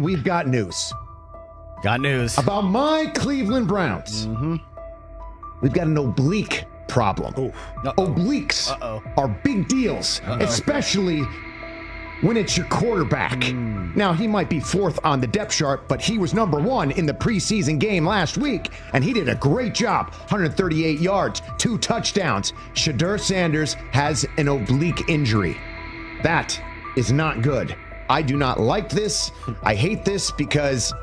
we've got news. Got news. About my Cleveland Browns. We've got an oblique problem. Obliques are big deals, especially when it's your quarterback. Now, he might be fourth on the depth chart, but he was number one in the preseason game last week, and he did a great job. 138 yards, 2 touchdowns. Shedeur Sanders has an oblique injury. That is not good. I do not like this. I hate this because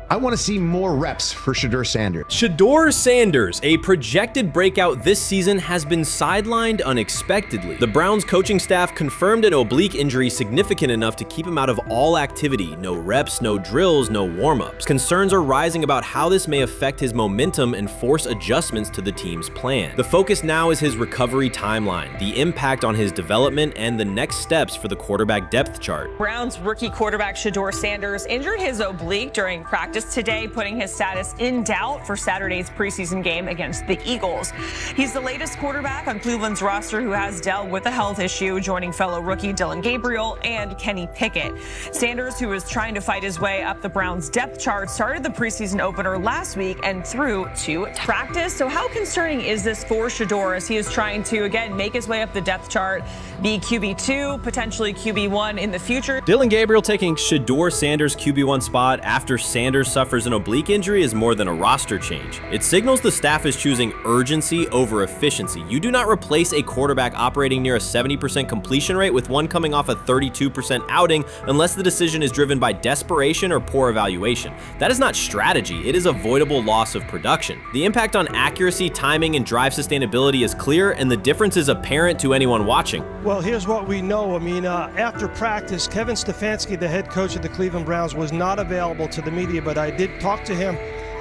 I want to see more reps for Shedeur Sanders. Shedeur Sanders, a projected breakout this season, has been sidelined unexpectedly. The Browns coaching staff confirmed an oblique injury significant enough to keep him out of all activity. No reps, no drills, no warm-ups. Concerns are rising about how this may affect his momentum and force adjustments to the team's plan. The focus now is his recovery timeline, the impact on his development, and the next steps for the quarterback depth chart. Browns rookie quarterback Shedeur Sanders injured his oblique during practice today, putting his status in doubt for Saturday's preseason game against the Eagles. He's the latest quarterback on Cleveland's roster who has dealt with a health issue, joining fellow rookie Dillon Gabriel and Kenny Pickett. Sanders, who is trying to fight his way up the Browns depth chart, started the preseason opener last week and threw to practice. So how concerning is this for Shedeur as he is trying to, again, make his way up the depth chart, be QB2, potentially QB1 in the future? Dillon Gabriel taking Shedeur Sanders' QB1 spot after Sanders suffers an oblique injury is more than a roster change. It signals the staff is choosing urgency over efficiency. You do not replace a quarterback operating near a 70% completion rate with one coming off a 32% outing unless the decision is driven by desperation or poor evaluation. That is not strategy, it is avoidable loss of production. The impact on accuracy, timing, and drive sustainability is clear, and the difference is apparent to anyone watching. Well, here's what we know. I mean, after practice, Kevin Stefanski, the head coach of the Cleveland Browns, was not available to the media, but I did talk to him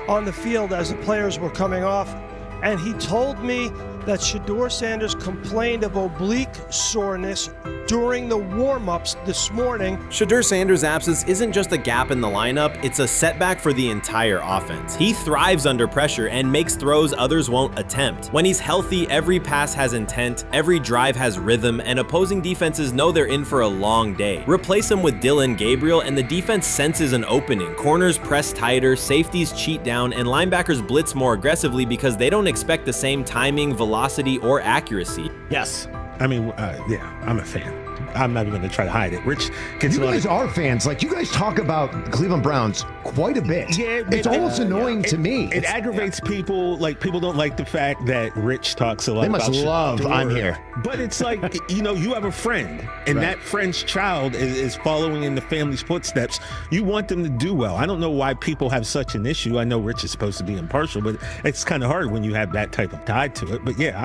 on the field as the players were coming off, and he told me that Shedeur Sanders complained of oblique soreness during the warm-ups this morning. Shedeur Sanders' absence isn't just a gap in the lineup, it's a setback for the entire offense. He thrives under pressure and makes throws others won't attempt. When he's healthy, every pass has intent, every drive has rhythm, and opposing defenses know they're in for a long day. Replace him with Dillon Gabriel and the defense senses an opening. Corners press tighter, safeties cheat down, and linebackers blitz more aggressively because they don't expect the same timing, velocity, or accuracy. Yes. I mean, yeah, I'm a fan. I'm not even going to try to hide it. Rich, you guys are fans. Like, you guys talk about the Cleveland Browns quite a bit. Yeah, it's almost annoying to me. It aggravates people. Like, people don't like the fact that Rich talks a lot about They must love I'm here. But it's like, you have a friend, and that friend's child is following in the family's footsteps. You want them to do well. I don't know why people have such an issue. I know Rich is supposed to be impartial, but it's kind of hard when you have that type of tie to it. But yeah,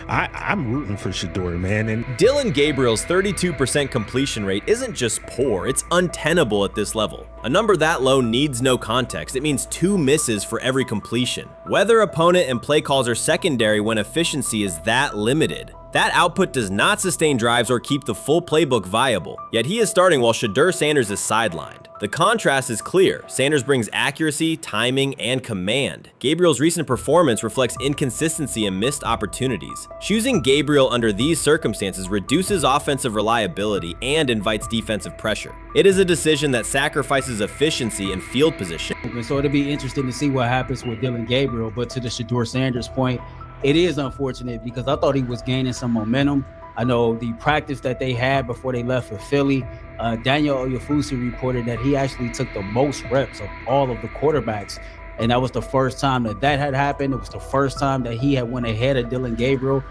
I'm rooting for Shedeur, man. And Dillon Gabriel's 32% completion rate isn't just poor, it's untenable at this level. A number that low needs no context. It means 2 misses for every completion. Weather, opponent, and play calls are secondary when efficiency is that limited. That output does not sustain drives or keep the full playbook viable, yet he is starting while Shedeur Sanders is sidelined. The contrast is clear. Sanders brings accuracy, timing, and command. Gabriel's recent performance reflects inconsistency and missed opportunities. Choosing Gabriel under these circumstances reduces offensive reliability and invites defensive pressure. It is a decision that sacrifices efficiency and field position. So it'll be interesting to see what happens with Dillon Gabriel, but to the Shedeur Sanders point, it is unfortunate because I thought he was gaining some momentum. I know the practice that they had before they left for Philly, Daniel Oyefusi reported that he actually took the most reps of all of the quarterbacks. And that was the first time that had happened. It was the first time that he had went ahead of Dillon Gabriel,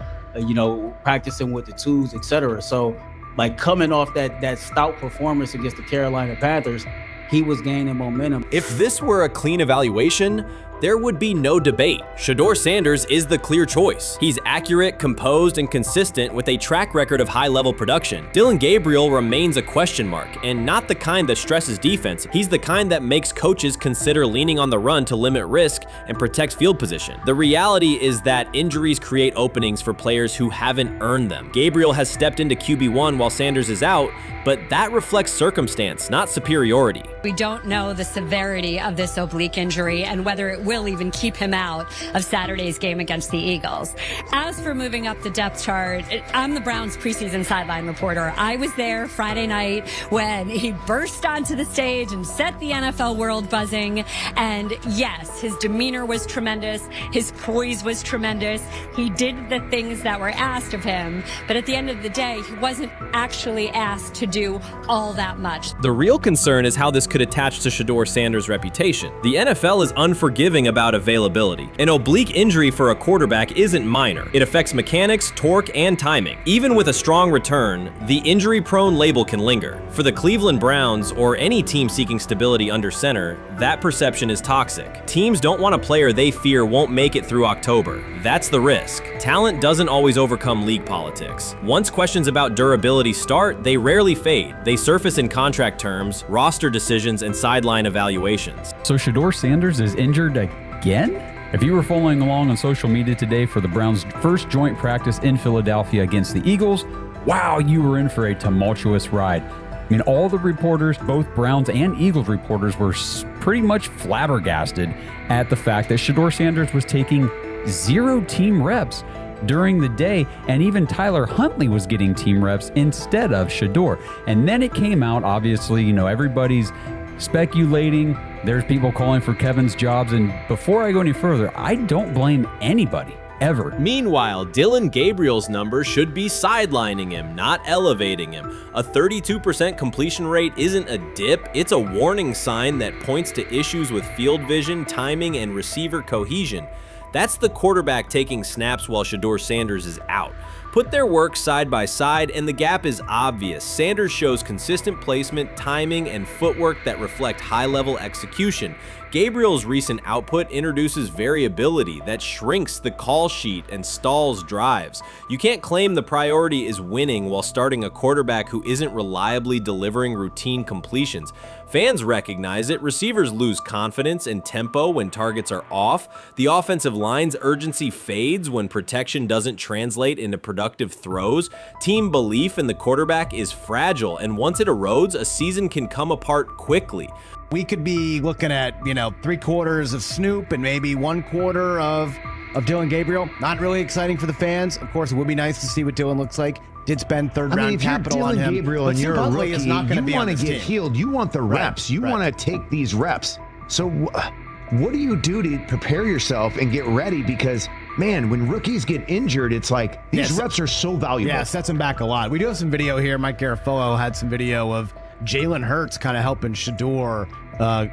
practicing with the twos, etc. So, like, coming off that stout performance against the Carolina Panthers, he was gaining momentum. If this were a clean evaluation, there would be no debate. Shedeur Sanders is the clear choice. He's accurate, composed, and consistent with a track record of high-level production. Dillon Gabriel remains a question mark, and not the kind that stresses defense. He's the kind that makes coaches consider leaning on the run to limit risk and protect field position. The reality is that injuries create openings for players who haven't earned them. Gabriel has stepped into QB1 while Sanders is out, but that reflects circumstance, not superiority. We don't know the severity of this oblique injury and whether it will even keep him out of Saturday's game against the Eagles. As for moving up the depth chart, I'm the Browns preseason sideline reporter. I was there Friday night when he burst onto the stage and set the NFL world buzzing. And yes, his demeanor was tremendous. His poise was tremendous. He did the things that were asked of him. But at the end of the day, he wasn't actually asked to do all that much. The real concern is how this could attach to Shedeur Sanders' reputation. The NFL is unforgiving about availability. An oblique injury for a quarterback isn't minor. It affects mechanics, torque, and timing. Even with a strong return, the injury-prone label can linger. For the Cleveland Browns, or any team seeking stability under center, that perception is toxic. Teams don't want a player they fear won't make it through October. That's the risk. Talent doesn't always overcome league politics. Once questions about durability start, they rarely fade. They surface in contract terms, roster decisions, and sideline evaluations. So Shedeur Sanders is injured again? If you were following along on social media today for the Browns' first joint practice in Philadelphia against the Eagles, wow, you were in for a tumultuous ride. I mean, all the reporters, both Browns and Eagles reporters, were pretty much flabbergasted at the fact that Shedeur Sanders was taking 0 team reps during the day, and even Tyler Huntley was getting team reps instead of Shedeur. And then it came out, obviously, everybody's speculating. There's people calling for Kevin's jobs. And before I go any further, I don't blame anybody, ever. Meanwhile, Dillon Gabriel's numbers should be sidelining him, not elevating him. A 32% completion rate isn't a dip, it's a warning sign that points to issues with field vision, timing, and receiver cohesion. That's the quarterback taking snaps while Shedeur Sanders is out. Put their work side by side and the gap is obvious. Sanders shows consistent placement, timing, and footwork that reflect high-level execution. Gabriel's recent output introduces variability that shrinks the call sheet and stalls drives. You can't claim the priority is winning while starting a quarterback who isn't reliably delivering routine completions. Fans recognize it, receivers lose confidence and tempo when targets are off, the offensive line's urgency fades when protection doesn't translate into productive throws, team belief in the quarterback is fragile, and once it erodes, a season can come apart quickly. We could be looking at, 3/4 of Snoop and maybe 1/4 of Dillon Gabriel. Not really exciting for the fans. Of course, it would be nice to see what Dillon looks like. Did spend third-round capital on him. If you're Dillon Gabriel and you're a rookie, is not you be want to get healed. You want the reps. You want to take these reps. So what do you do to prepare yourself and get ready? Because, man, when rookies get injured, it's like these reps are so valuable. Yeah, sets them back a lot. We do have some video here. Mike Garafolo had some video of Jalen Hurts kind of helping Shedeur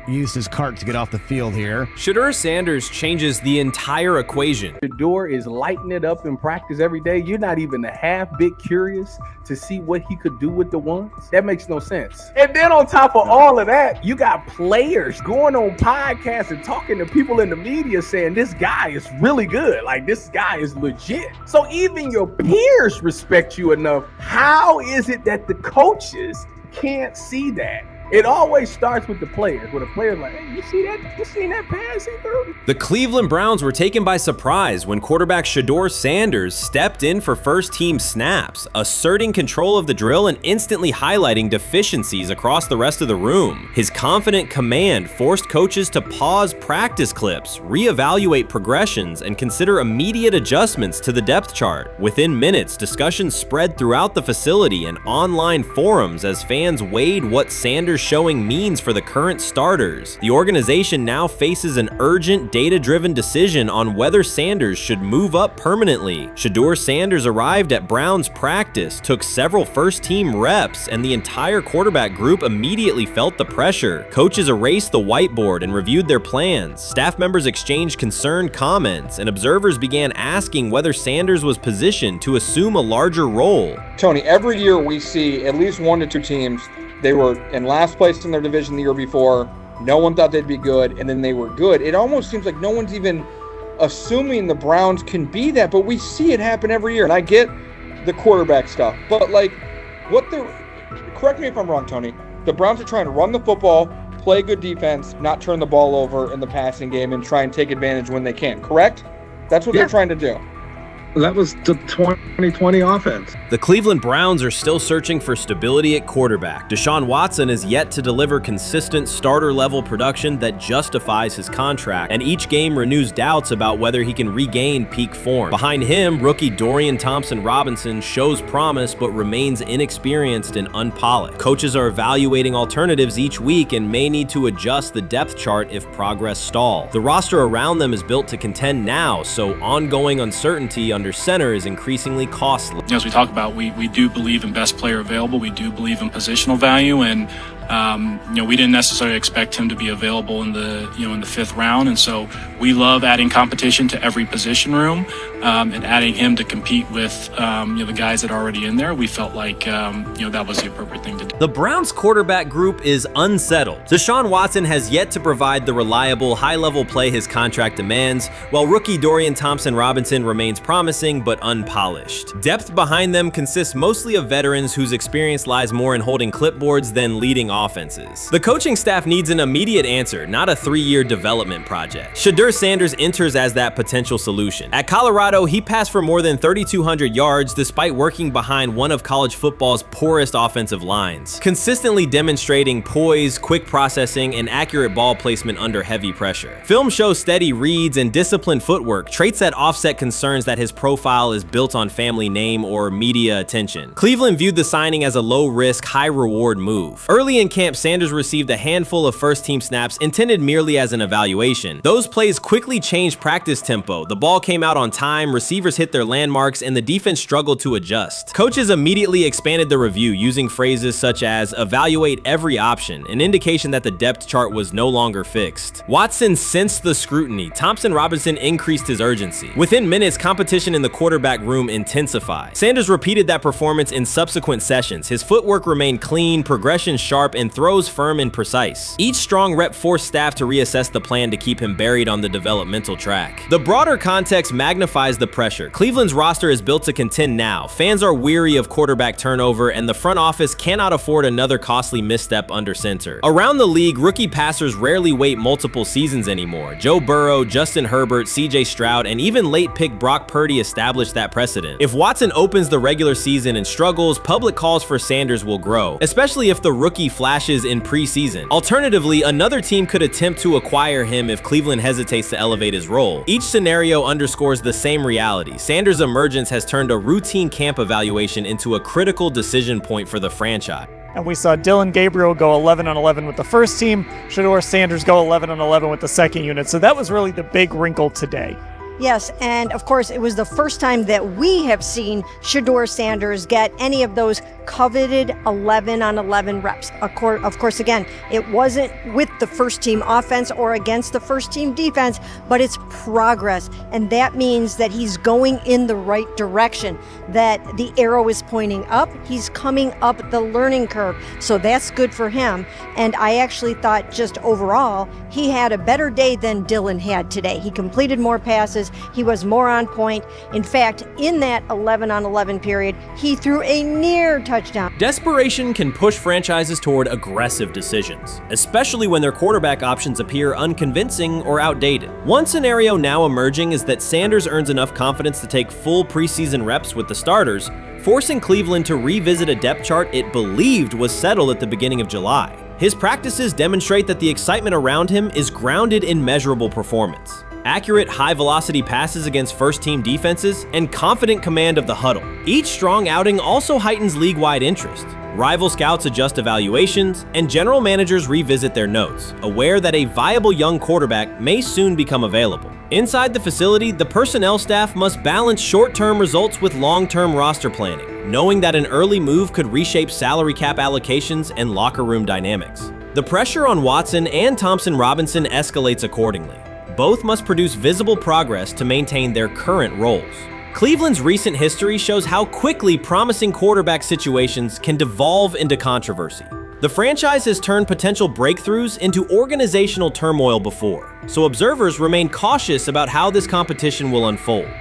use his cart to get off the field here. Shedeur Sanders changes the entire equation. Shedeur is lighting it up in practice every day. You're not even a half bit curious to see what he could do with the ones. That makes no sense. And then on top of all of that, you got players going on podcasts and talking to people in the media saying this guy is really good. Like, this guy is legit. So even your peers respect you enough. How is it that the coaches can't see that? It always starts with the players, where the players like, hey, you seen that pass he threw? The Cleveland Browns were taken by surprise when quarterback Shedeur Sanders stepped in for first-team snaps, asserting control of the drill and instantly highlighting deficiencies across the rest of the room. His confident command forced coaches to pause practice clips, reevaluate progressions, and consider immediate adjustments to the depth chart. Within minutes, discussions spread throughout the facility and online forums as fans weighed what Sanders showing means for the current starters. The organization now faces an urgent, data-driven decision on whether Sanders should move up permanently. Shedeur Sanders arrived at Browns practice, took several first-team reps, and the entire quarterback group immediately felt the pressure. Coaches erased the whiteboard and reviewed their plans. Staff members exchanged concerned comments, and observers began asking whether Sanders was positioned to assume a larger role. Tony, every year we see at least 1 to 2 teams. They were in last place in their division the year before. No one thought they'd be good, and then they were good. It almost seems like no one's even assuming the Browns can be that, but we see it happen every year. And I get the quarterback stuff, but correct me if I'm wrong, Tony. The Browns are trying to run the football, play good defense, not turn the ball over in the passing game, and try and take advantage when they can, correct? That's what they're trying to do. That was the 2020 offense. The Cleveland Browns are still searching for stability at quarterback. Deshaun Watson is yet to deliver consistent starter-level production that justifies his contract, and each game renews doubts about whether he can regain peak form. Behind him, rookie Dorian Thompson-Robinson shows promise but remains inexperienced and unpolished. Coaches are evaluating alternatives each week and may need to adjust the depth chart if progress stalls. The roster around them is built to contend now, so ongoing uncertainty under center is increasingly costly. As we talk about, we do believe in best player available. We do believe in positional value, and we didn't necessarily expect him to be available in the in the 5th round, and so we love adding competition to every position room and adding him to compete with the guys that are already in there. We felt like that was the appropriate thing to do. The Browns quarterback group is unsettled. Deshaun Watson has yet to provide the reliable, high-level play his contract demands, while rookie Dorian Thompson-Robinson remains promising but unpolished. Depth behind them consists mostly of veterans whose experience lies more in holding clipboards than leading offenses. The coaching staff needs an immediate answer, not a 3-year development project. Shedeur Sanders enters as that potential solution. At Colorado, he passed for more than 3,200 yards despite working behind one of college football's poorest offensive lines, consistently demonstrating poise, quick processing, and accurate ball placement under heavy pressure. Film shows steady reads and disciplined footwork, traits that offset concerns that his profile is built on family name or media attention. Cleveland viewed the signing as a low-risk, high-reward move. Early in camp, Sanders received a handful of first-team snaps intended merely as an evaluation. Those plays quickly changed practice tempo. The ball came out on time, receivers hit their landmarks, and the defense struggled to adjust. Coaches immediately expanded the review using phrases such as evaluate every option, an indication that the depth chart was no longer fixed. Watson sensed the scrutiny. Thompson-Robinson increased his urgency. Within minutes, competition in the quarterback room intensified. Sanders repeated that performance in subsequent sessions. His footwork remained clean, progression sharp, and throws firm and precise. Each strong rep forced staff to reassess the plan to keep him buried on the developmental track. The broader context magnifies the pressure. Cleveland's roster is built to contend now. Fans are weary of quarterback turnover, and the front office cannot afford another costly misstep under center. Around the league, rookie passers rarely wait multiple seasons anymore. Joe Burrow, Justin Herbert, CJ Stroud, and even late pick Brock Purdy established that precedent. If Watson opens the regular season and struggles, public calls for Sanders will grow, especially if the rookie flashes in preseason. Alternatively, another team could attempt to acquire him if Cleveland hesitates to elevate his role. Each scenario underscores the same reality. Sanders' emergence has turned a routine camp evaluation into a critical decision point for the franchise. And we saw Dillon Gabriel go 11-on-11 with the first team, Shedeur Sanders go 11-on-11 with the second unit. So that was really the big wrinkle today. Yes, and of course, it was the first time that we have seen Shedeur Sanders get any of those coveted 11-on-11 reps. Of course, again, it wasn't with the first team offense or against the first team defense, but it's progress. And that means that he's going in the right direction, that the arrow is pointing up. He's coming up the learning curve. So that's good for him. And I actually thought just overall, he had a better day than Dillon had today. He completed more passes. He was more on point. In fact, in that 11-on-11 period, he threw a near touchdown. Desperation can push franchises toward aggressive decisions, especially when their quarterback options appear unconvincing or outdated. One scenario now emerging is that Sanders earns enough confidence to take full preseason reps with the starters, forcing Cleveland to revisit a depth chart it believed was settled at the beginning of July. His practices demonstrate that the excitement around him is grounded in measurable performance. Accurate, high-velocity passes against first-team defenses, and confident command of the huddle. Each strong outing also heightens league-wide interest. Rival scouts adjust evaluations, and general managers revisit their notes, aware that a viable young quarterback may soon become available. Inside the facility, the personnel staff must balance short-term results with long-term roster planning, knowing that an early move could reshape salary cap allocations and locker room dynamics. The pressure on Watson and Thompson-Robinson escalates accordingly. Both must produce visible progress to maintain their current roles. Cleveland's recent history shows how quickly promising quarterback situations can devolve into controversy. The franchise has turned potential breakthroughs into organizational turmoil before, so observers remain cautious about how this competition will unfold.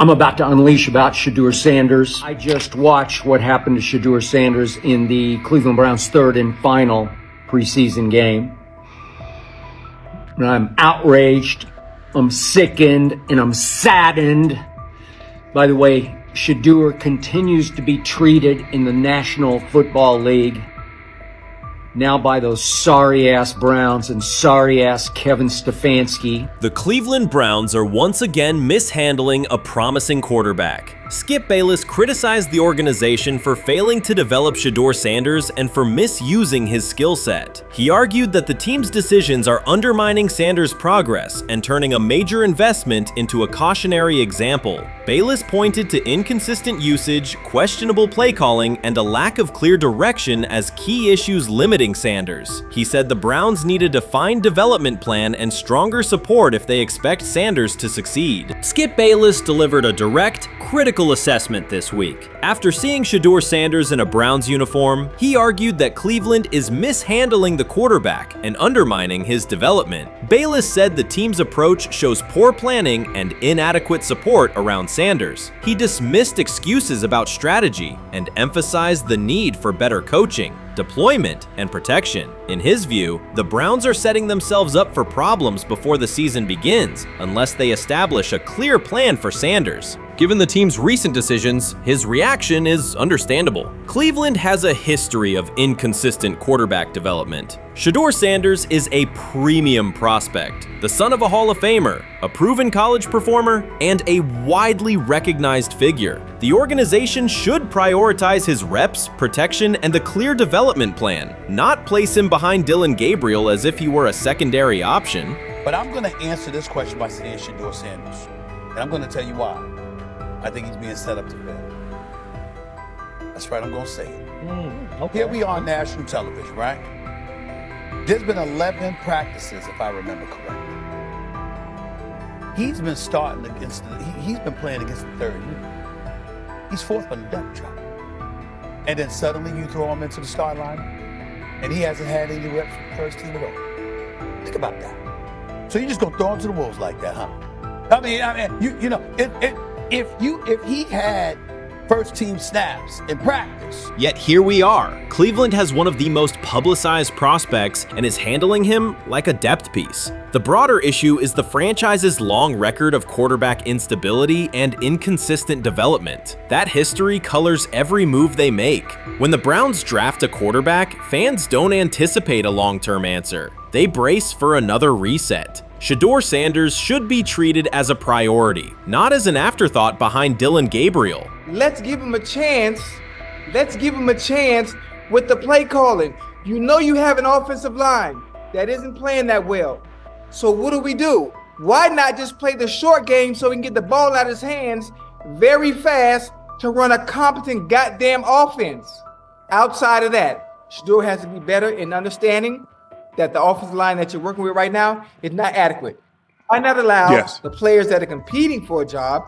I'm about to unleash about Shedeur Sanders. I just watched what happened to Shedeur Sanders in the Cleveland Browns' third and final preseason game. And I'm outraged I'm sickened and I'm saddened by the way Shedeur continues to be treated in the National Football League. Now by those sorry-ass Browns and sorry-ass Kevin Stefanski. The Cleveland Browns are once again mishandling a promising quarterback. Skip Bayless criticized the organization for failing to develop Shedeur Sanders and for misusing his skill set. He argued that the team's decisions are undermining Sanders' progress and turning a major investment into a cautionary example. Bayless pointed to inconsistent usage, questionable play calling, and a lack of clear direction as key issues limiting Sanders. He said the Browns need a defined development plan and stronger support if they expect Sanders to succeed. Skip Bayless delivered a direct, critical assessment this week. After seeing Shedeur Sanders in a Browns uniform, he argued that Cleveland is mishandling the quarterback and undermining his development. Bayless said the team's approach shows poor planning and inadequate support around Sanders. He dismissed excuses about strategy and emphasized the need for better coaching, deployment, and protection. In his view, the Browns are setting themselves up for problems before the season begins unless they establish a clear plan for Sanders. Given the team's recent decisions, his reaction is understandable. Cleveland has a history of inconsistent quarterback development. Shedeur Sanders is a premium prospect, the son of a Hall of Famer, a proven college performer, and a widely recognized figure. The organization should prioritize his reps, protection, and a clear development plan, not place him behind Dillon Gabriel as if he were a secondary option. But I'm going to answer this question by saying Shedeur Sanders, and I'm going to tell you why. I think he's being set up to fail. That's right, I'm going to say it. Okay. Here we are on national television, right? There's been 11 practices, if I remember correctly. He's been starting against, he's been playing against the third unit. He's fourth on the depth chart. And then suddenly you throw him into the start line, and he hasn't had any reps for the first team at all. Think about that. So you're just going to throw him to the wolves like that, huh? I mean, you know, if he had first team snaps in practice. Yet here we are. Cleveland has one of the most publicized prospects and is handling him like a depth piece. The broader issue is the franchise's long record of quarterback instability and inconsistent development. That history colors every move they make. When the Browns draft a quarterback, fans don't anticipate a long-term answer. They brace for another reset. Shedeur Sanders should be treated as a priority, not as an afterthought behind Dillon Gabriel. Let's give him a chance. Let's give him a chance with the play calling. You know you have an offensive line that isn't playing that well. So what do? Why not just play the short game so he can get the ball out of his hands very fast to run a competent goddamn offense? Outside of that, Shedeur has to be better in understanding that the offensive line that you're working with right now is not adequate. Why not allow the players that are competing for a job,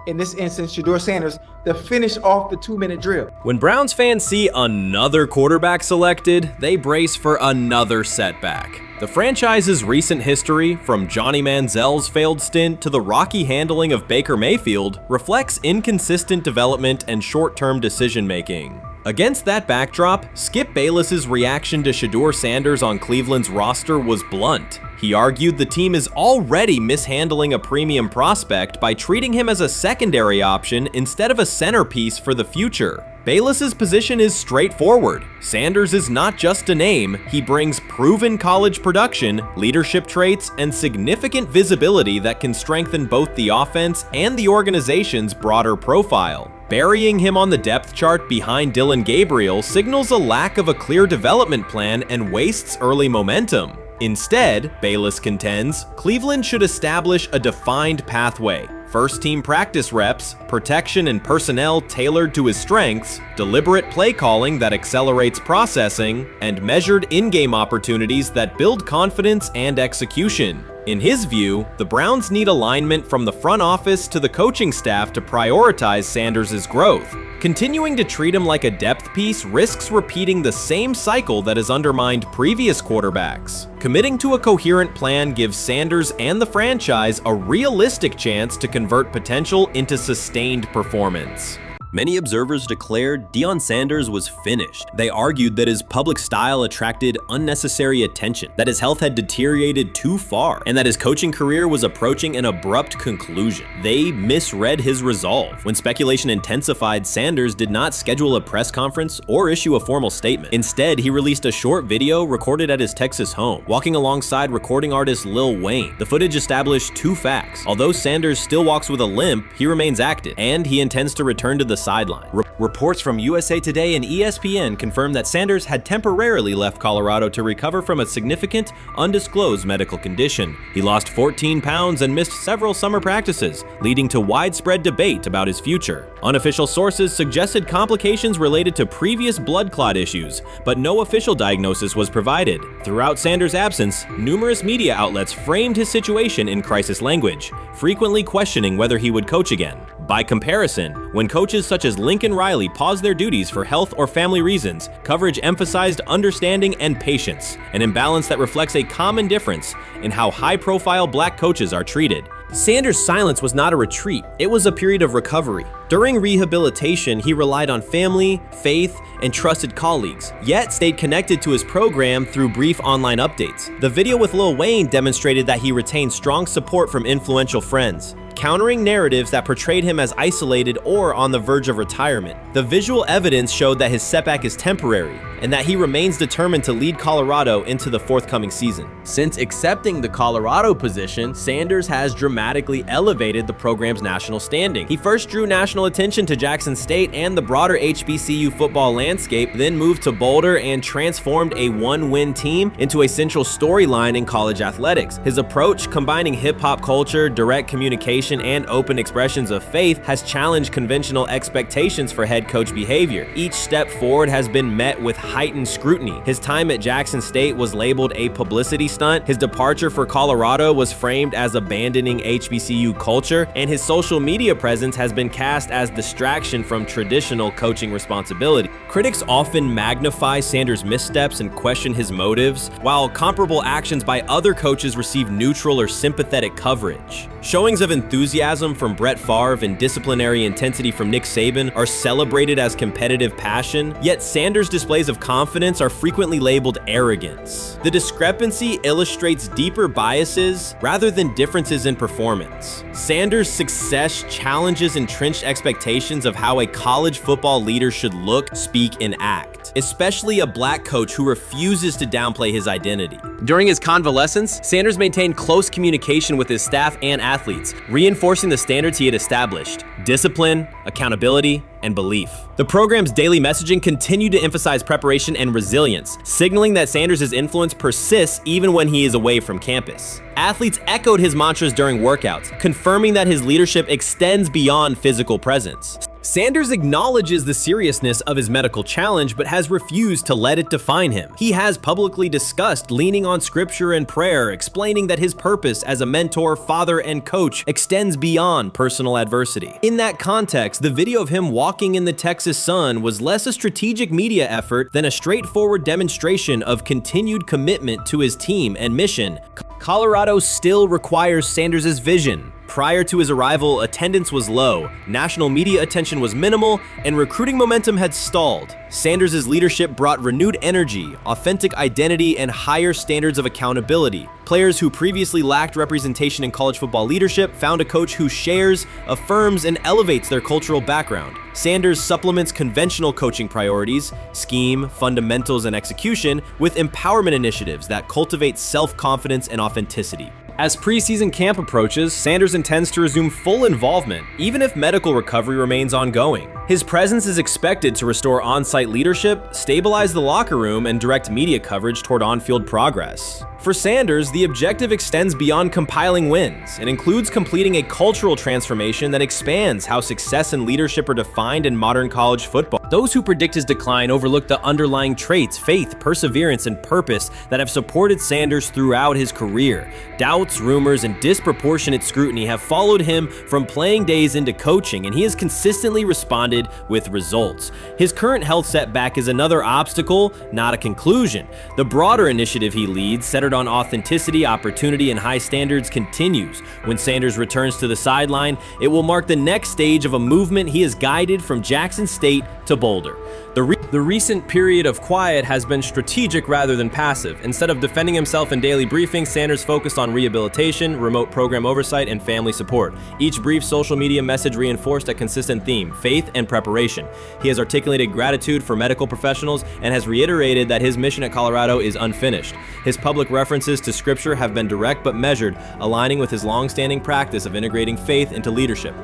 in this instance, Shedeur Sanders, to finish off the 2-minute drill? When Browns fans see another quarterback selected, they brace for another setback. The franchise's recent history, from Johnny Manziel's failed stint to the rocky handling of Baker Mayfield, reflects inconsistent development and short-term decision-making. Against that backdrop, Skip Bayless's reaction to Shedeur Sanders on Cleveland's roster was blunt. He argued the team is already mishandling a premium prospect by treating him as a secondary option instead of a centerpiece for the future. Bayless's position is straightforward. Sanders is not just a name, he brings proven college production, leadership traits, and significant visibility that can strengthen both the offense and the organization's broader profile. Burying him on the depth chart behind Dillon Gabriel signals a lack of a clear development plan and wastes early momentum. Instead, Bayless contends, Cleveland should establish a defined pathway. First-team practice reps, protection and personnel tailored to his strengths, deliberate play calling that accelerates processing, and measured in-game opportunities that build confidence and execution. In his view, the Browns need alignment from the front office to the coaching staff to prioritize Sanders' growth. Continuing to treat him like a depth piece risks repeating the same cycle that has undermined previous quarterbacks. Committing to a coherent plan gives Sanders and the franchise a realistic chance to convert potential into sustained performance. Many observers declared Deion Sanders was finished. They argued that his public style attracted unnecessary attention, that his health had deteriorated too far, and that his coaching career was approaching an abrupt conclusion. They misread his resolve. When speculation intensified, Sanders did not schedule a press conference or issue a formal statement. Instead, he released a short video recorded at his Texas home, walking alongside recording artist Lil Wayne. The footage established two facts. Although Sanders still walks with a limp, he remains active, and he intends to return to the sideline. Reports from USA Today and ESPN confirm that Sanders had temporarily left Colorado to recover from a significant, undisclosed medical condition. He lost 14 pounds and missed several summer practices, leading to widespread debate about his future. Unofficial sources suggested complications related to previous blood clot issues, but no official diagnosis was provided. Throughout Sanders' absence, numerous media outlets framed his situation in crisis language, frequently questioning whether he would coach again. By comparison, when coaches such as Lincoln Riley paused their duties for health or family reasons, coverage emphasized understanding and patience, an imbalance that reflects a common difference in how high-profile black coaches are treated. Sanders' silence was not a retreat, it was a period of recovery. During rehabilitation, he relied on family, faith, and trusted colleagues, yet stayed connected to his program through brief online updates. The video with Lil Wayne demonstrated that he retained strong support from influential friends, countering narratives that portrayed him as isolated or on the verge of retirement. The visual evidence showed that his setback is temporary, and that he remains determined to lead Colorado into the forthcoming season. Since accepting the Colorado position, Sanders has dramatically elevated the program's national standing. He first drew national attention to Jackson State and the broader HBCU football landscape, then moved to Boulder and transformed a one-win team into a central storyline in college athletics. His approach, combining hip-hop culture, direct communication, and open expressions of faith, has challenged conventional expectations for head coach behavior. Each step forward has been met with heightened scrutiny. His time at Jackson State was labeled a publicity stunt, his departure for Colorado was framed as abandoning HBCU culture, and his social media presence has been cast as distraction from traditional coaching responsibility. Critics often magnify Sanders' missteps and question his motives, while comparable actions by other coaches receive neutral or sympathetic coverage. Showings of enthusiasm from Brett Favre and disciplinary intensity from Nick Saban are celebrated as competitive passion, yet Sanders' displays of confidence are frequently labeled arrogance. The discrepancy illustrates deeper biases rather than differences in performance. Sanders' success challenges entrenched expectations of how a college football leader should look, speak, and act, especially a black coach who refuses to downplay his identity. During his convalescence, Sanders maintained close communication with his staff and athletes, reinforcing the standards he had established: discipline, accountability, and belief. The program's daily messaging continued to emphasize preparation and resilience, signaling that Sanders' influence persists even when he is away from campus. Athletes echoed his mantras during workouts, confirming that his leadership extends beyond physical presence. Sanders acknowledges the seriousness of his medical challenge, but has refused to let it define him. He has publicly discussed leaning on scripture and prayer, explaining that his purpose as a mentor, father, and coach extends beyond personal adversity. In that context, the video of him walking in the Texas sun was less a strategic media effort than a straightforward demonstration of continued commitment to his team and mission. Colorado still requires Sanders' vision. Prior to his arrival, attendance was low, national media attention was minimal, and recruiting momentum had stalled. Sanders' leadership brought renewed energy, authentic identity, and higher standards of accountability. Players who previously lacked representation in college football leadership found a coach who shares, affirms, and elevates their cultural background. Sanders supplements conventional coaching priorities, scheme, fundamentals, and execution with empowerment initiatives that cultivate self-confidence and authenticity. As preseason camp approaches, Sanders intends to resume full involvement, even if medical recovery remains ongoing. His presence is expected to restore on-site leadership, stabilize the locker room, and direct media coverage toward on-field progress. For Sanders, the objective extends beyond compiling wins. It includes completing a cultural transformation that expands how success and leadership are defined in modern college football. Those who predict his decline overlook the underlying traits, faith, perseverance, and purpose that have supported Sanders throughout his career. Doubts, rumors, and disproportionate scrutiny have followed him from playing days into coaching, and he has consistently responded with results. His current health setback is another obstacle, not a conclusion. The broader initiative he leads, centered on authenticity, opportunity, and high standards, continues. When Sanders returns to the sideline, it will mark the next stage of a movement he has guided from Jackson State to Boulder. The recent period of quiet has been strategic rather than passive. Instead of defending himself in daily briefings, Sanders focused on rehabilitation, remote program oversight, and family support. Each brief social media message reinforced a consistent theme: faith and preparation. He has articulated gratitude for medical professionals and has reiterated that his mission at Colorado is unfinished. His public references to scripture have been direct but measured, aligning with his long-standing practice of integrating faith into leadership.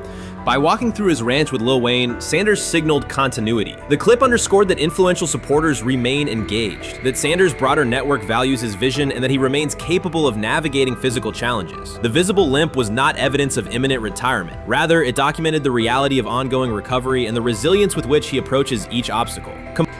By walking through his ranch with Lil Wayne, Sanders signaled continuity. The clip underscored that influential supporters remain engaged, that Sanders' broader network values his vision, and that he remains capable of navigating physical challenges. The visible limp was not evidence of imminent retirement. Rather, it documented the reality of ongoing recovery and the resilience with which he approaches each obstacle.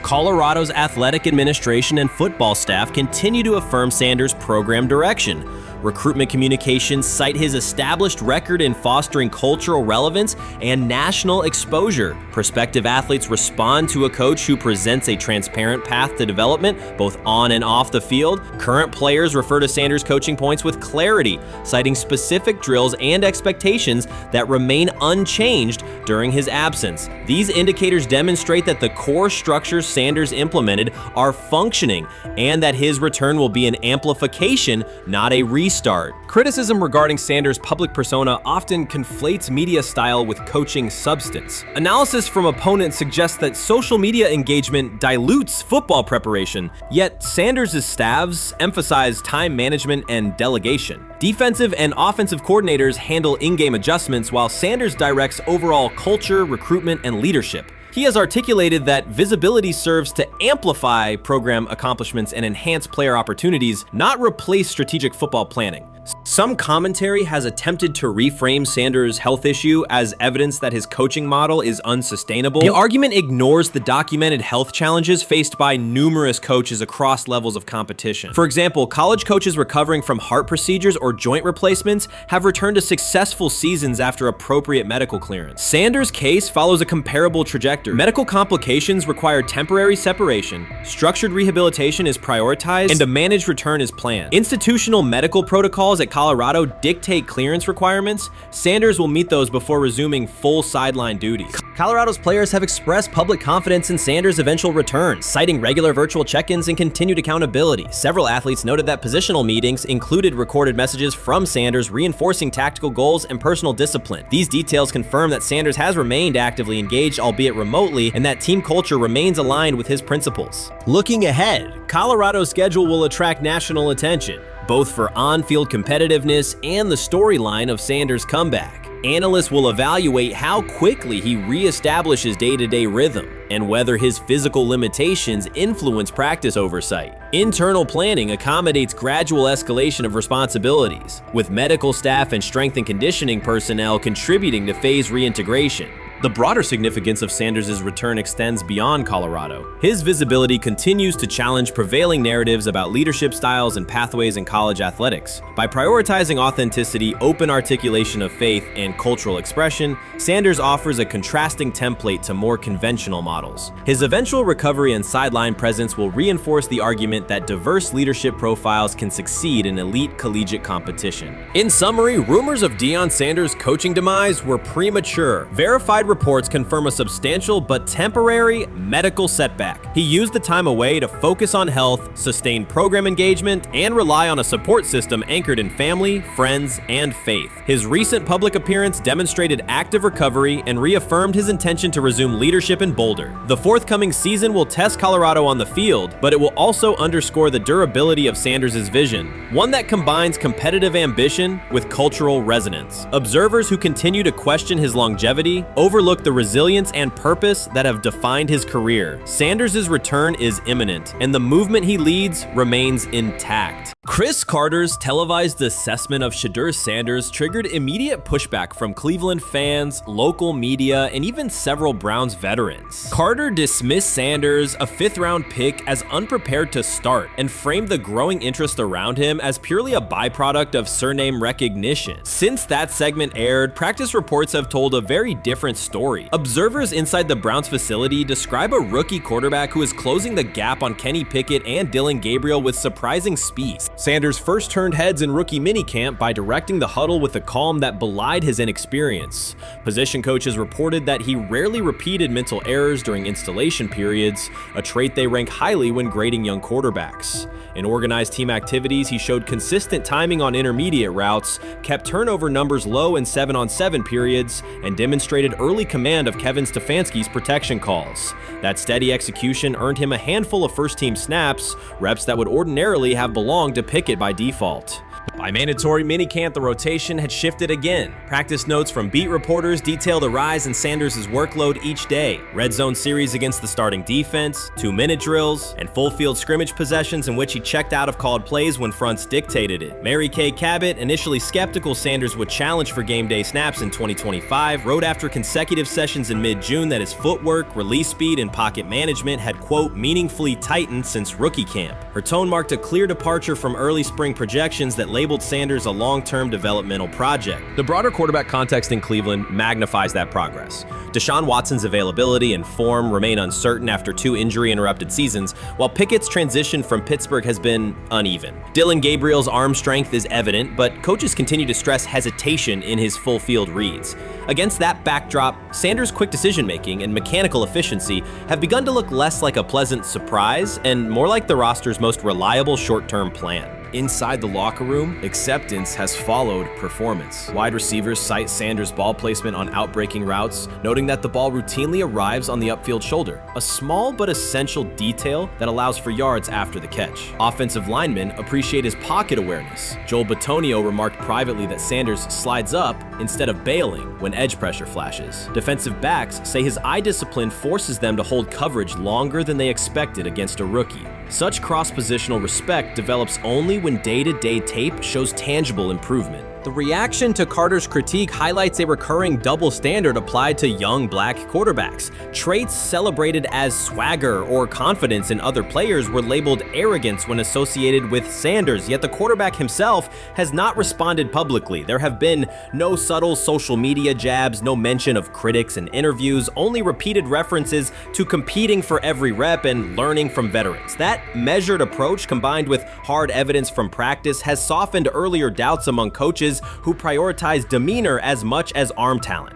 Colorado's athletic administration and football staff continue to affirm Sanders' program direction. Recruitment communications cite his established record in fostering cultural relevance and national exposure. Prospective athletes respond to a coach who presents a transparent path to development, both on and off the field. Current players refer to Sanders' coaching points with clarity, citing specific drills and expectations that remain unchanged during his absence. These indicators demonstrate that the core structures Sanders implemented are functioning, and that his return will be an amplification, not a restart. Criticism regarding Sanders' public persona often conflates media style with coaching substance. Analysis from opponents suggests that social media engagement dilutes football preparation, yet Sanders' staffs emphasize time management and delegation. Defensive and offensive coordinators handle in-game adjustments, while Sanders directs overall culture, recruitment, and leadership. He has articulated that visibility serves to amplify program accomplishments and enhance player opportunities, not replace strategic football planning. Some commentary has attempted to reframe Sanders' health issue as evidence that his coaching model is unsustainable. The argument ignores the documented health challenges faced by numerous coaches across levels of competition. For example, college coaches recovering from heart procedures or joint replacements have returned to successful seasons after appropriate medical clearance. Sanders' case follows a comparable trajectory. Medical complications require temporary separation, structured rehabilitation is prioritized, and a managed return is planned. Institutional medical protocols at Colorado dictate clearance requirements. Sanders will meet those before resuming full sideline duties. Colorado's players have expressed public confidence in Sanders' eventual return, citing regular virtual check-ins and continued accountability. Several athletes noted that positional meetings included recorded messages from Sanders reinforcing tactical goals and personal discipline. These details confirm that Sanders has remained actively engaged, albeit remotely, and that team culture remains aligned with his principles. Looking ahead, Colorado's schedule will attract national attention, both for on-field competitiveness and the storyline of Sanders' comeback. Analysts will evaluate how quickly he reestablishes day-to-day rhythm and whether his physical limitations influence practice oversight. Internal planning accommodates gradual escalation of responsibilities, with medical staff and strength and conditioning personnel contributing to phase reintegration. The broader significance of Sanders' return extends beyond Colorado. His visibility continues to challenge prevailing narratives about leadership styles and pathways in college athletics. By prioritizing authenticity, open articulation of faith, and cultural expression, Sanders offers a contrasting template to more conventional models. His eventual recovery and sideline presence will reinforce the argument that diverse leadership profiles can succeed in elite collegiate competition. In summary, rumors of Deion Sanders' coaching demise were premature. Verified reports confirm a substantial but temporary medical setback. He used the time away to focus on health, sustain program engagement, and rely on a support system anchored in family, friends, and faith. His recent public appearance demonstrated active recovery and reaffirmed his intention to resume leadership in Boulder. The forthcoming season will test Colorado on the field, but it will also underscore the durability of Sanders' vision, one that combines competitive ambition with cultural resonance. Observers who continue to question his longevity overlook the resilience and purpose that have defined his career. Sanders' return is imminent, and the movement he leads remains intact. Chris Carter's televised assessment of Shedeur Sanders triggered immediate pushback from Cleveland fans, local media, and even several Browns veterans. Carter dismissed Sanders, a fifth-round pick, as unprepared to start and framed the growing interest around him as purely a byproduct of surname recognition. Since that segment aired, practice reports have told a very different story. Observers inside the Browns facility describe a rookie quarterback who is closing the gap on Kenny Pickett and Dillon Gabriel with surprising speed. Sanders first turned heads in rookie minicamp by directing the huddle with a calm that belied his inexperience. Position coaches reported that he rarely repeated mental errors during installation periods, a trait they rank highly when grading young quarterbacks. In organized team activities, he showed consistent timing on intermediate routes, kept turnover numbers low in 7-on-7 periods, and demonstrated early command of Kevin Stefanski's protection calls. That steady execution earned him a handful of first-team snaps, reps that would ordinarily have belonged to Pickett by default. By mandatory minicamp, the rotation had shifted again. Practice notes from beat reporters detail the rise in Sanders' workload each day. Red zone series against the starting defense, 2-minute drills, and full field scrimmage possessions in which he checked out of called plays when fronts dictated it. Mary Kay Cabot, initially skeptical Sanders would challenge for game day snaps in 2025, wrote after consecutive sessions in mid-June that his footwork, release speed, and pocket management had, quote, meaningfully tightened since rookie camp. Her tone marked a clear departure from early spring projections that labeled Sanders a long-term developmental project. The broader quarterback context in Cleveland magnifies that progress. Deshaun Watson's availability and form remain uncertain after 2 injury-interrupted seasons, while Pickett's transition from Pittsburgh has been uneven. Dillon Gabriel's arm strength is evident, but coaches continue to stress hesitation in his full-field reads. Against that backdrop, Sanders' quick decision-making and mechanical efficiency have begun to look less like a pleasant surprise and more like the roster's most reliable short-term plan. Inside the locker room, acceptance has followed performance. Wide receivers cite Sanders' ball placement on outbreaking routes, noting that the ball routinely arrives on the upfield shoulder, a small but essential detail that allows for yards after the catch. Offensive linemen appreciate his pocket awareness. Joel Bitonio remarked privately that Sanders slides up instead of bailing when edge pressure flashes. Defensive backs say his eye discipline forces them to hold coverage longer than they expected against a rookie. Such cross-positional respect develops only when day-to-day tape shows tangible improvement. The reaction to Carter's critique highlights a recurring double standard applied to young black quarterbacks. Traits celebrated as swagger or confidence in other players were labeled arrogance when associated with Sanders, yet the quarterback himself has not responded publicly. There have been no subtle social media jabs, no mention of critics in interviews, only repeated references to competing for every rep and learning from veterans. That measured approach, combined with hard evidence from practice, has softened earlier doubts among coaches who prioritize demeanor as much as arm talent.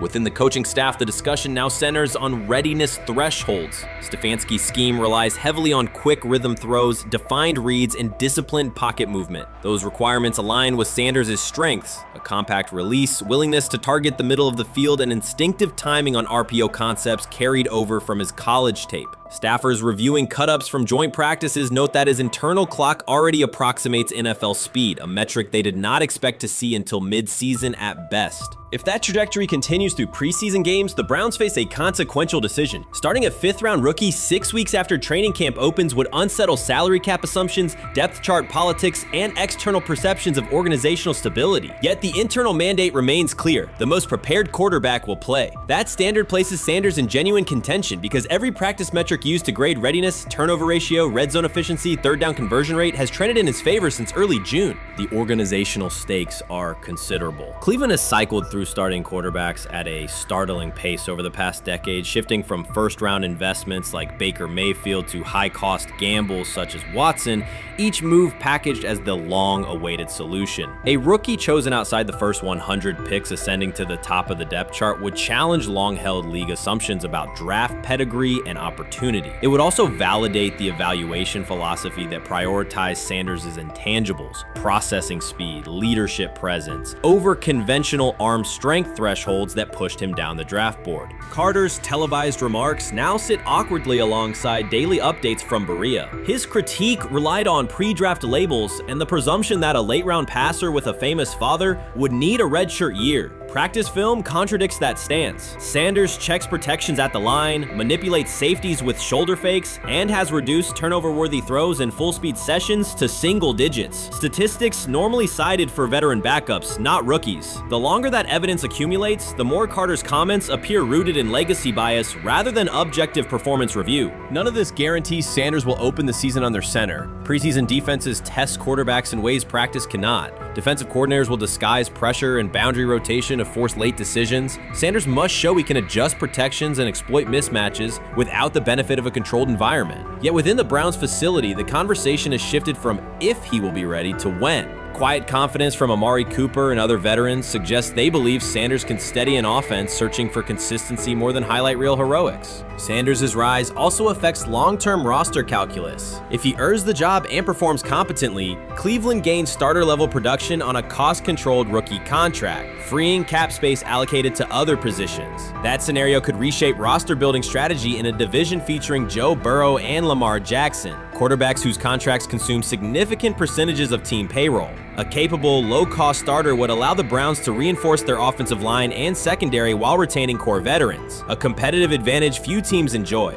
Within the coaching staff, the discussion now centers on readiness thresholds. Stefanski's scheme relies heavily on quick rhythm throws, defined reads, and disciplined pocket movement. Those requirements align with Sanders' strengths: a compact release, willingness to target the middle of the field, and instinctive timing on RPO concepts carried over from his college tape. Staffers reviewing cut-ups from joint practices note that his internal clock already approximates NFL speed, a metric they did not expect to see until mid-season at best. If that trajectory continues through preseason games, the Browns face a consequential decision. Starting a 5th-round rookie 6 weeks after training camp opens would unsettle salary cap assumptions, depth chart politics, and external perceptions of organizational stability. Yet the internal mandate remains clear: the most prepared quarterback will play. That standard places Sanders in genuine contention because every practice metric used to grade readiness, turnover ratio, red zone efficiency, third down conversion rate has trended in his favor since early June. The organizational stakes are considerable. Cleveland has cycled through starting quarterbacks at a startling pace over the past decade, shifting from first-round investments like Baker Mayfield to high-cost gambles such as Watson, each move packaged as the long-awaited solution. A rookie chosen outside the first 100 picks ascending to the top of the depth chart would challenge long-held league assumptions about draft pedigree and opportunity. It would also validate the evaluation philosophy that prioritized Sanders' intangibles: processing speed, leadership presence, over conventional arm strength thresholds that pushed him down the draft board. Carter's televised remarks now sit awkwardly alongside daily updates from Berea. His critique relied on pre-draft labels and the presumption that a late-round passer with a famous father would need a redshirt year. Practice film contradicts that stance. Sanders checks protections at the line, manipulates safeties with shoulder fakes, and has reduced turnover-worthy throws in full-speed sessions to single digits. Statistics normally cited for veteran backups, not rookies. The longer that evidence accumulates, the more Carter's comments appear rooted in legacy bias rather than objective performance review. None of this guarantees Sanders will open the season under center. Preseason defenses test quarterbacks in ways practice cannot. Defensive coordinators will disguise pressure and boundary rotation to force late decisions. Sanders must show he can adjust protections and exploit mismatches without the benefit of a controlled environment. Yet within the Browns facility, the conversation has shifted from if he will be ready to when. Quiet confidence from Amari Cooper and other veterans suggests they believe Sanders can steady an offense searching for consistency more than highlight reel heroics. Sanders' rise also affects long-term roster calculus. If he earns the job and performs competently, Cleveland gains starter-level production on a cost-controlled rookie contract, freeing cap space allocated to other positions. That scenario could reshape roster-building strategy in a division featuring Joe Burrow and Lamar Jackson, quarterbacks whose contracts consume significant percentages of team payroll. A capable, low-cost starter would allow the Browns to reinforce their offensive line and secondary while retaining core veterans, a competitive advantage few teams enjoy.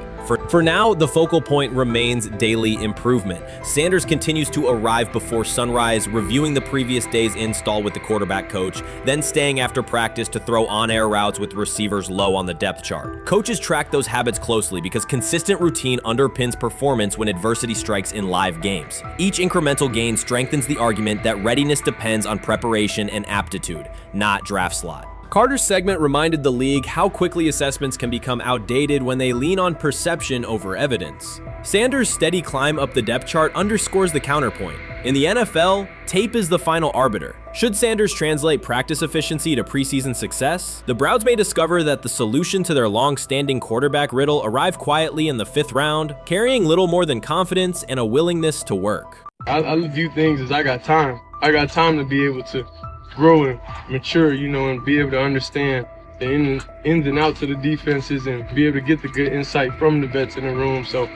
For now, the focal point remains daily improvement. Sanders continues to arrive before sunrise, reviewing the previous day's install with the quarterback coach, then staying after practice to throw on-air routes with receivers low on the depth chart. Coaches track those habits closely because consistent routine underpins performance when adversity strikes in live games. Each incremental gain strengthens the argument that readiness depends on preparation and aptitude, not draft slot. Carter's segment reminded the league how quickly assessments can become outdated when they lean on perception over evidence. Sanders' steady climb up the depth chart underscores the counterpoint. In the NFL, tape is the final arbiter. Should Sanders translate practice efficiency to preseason success, the Browns may discover that the solution to their long-standing quarterback riddle arrived quietly in the 5th round, carrying little more than confidence and a willingness to work. I view things as I got time. I got time to be able to grow and mature, and be able to understand the ins and outs of the defenses and be able to get the good insight from the vets in the room. So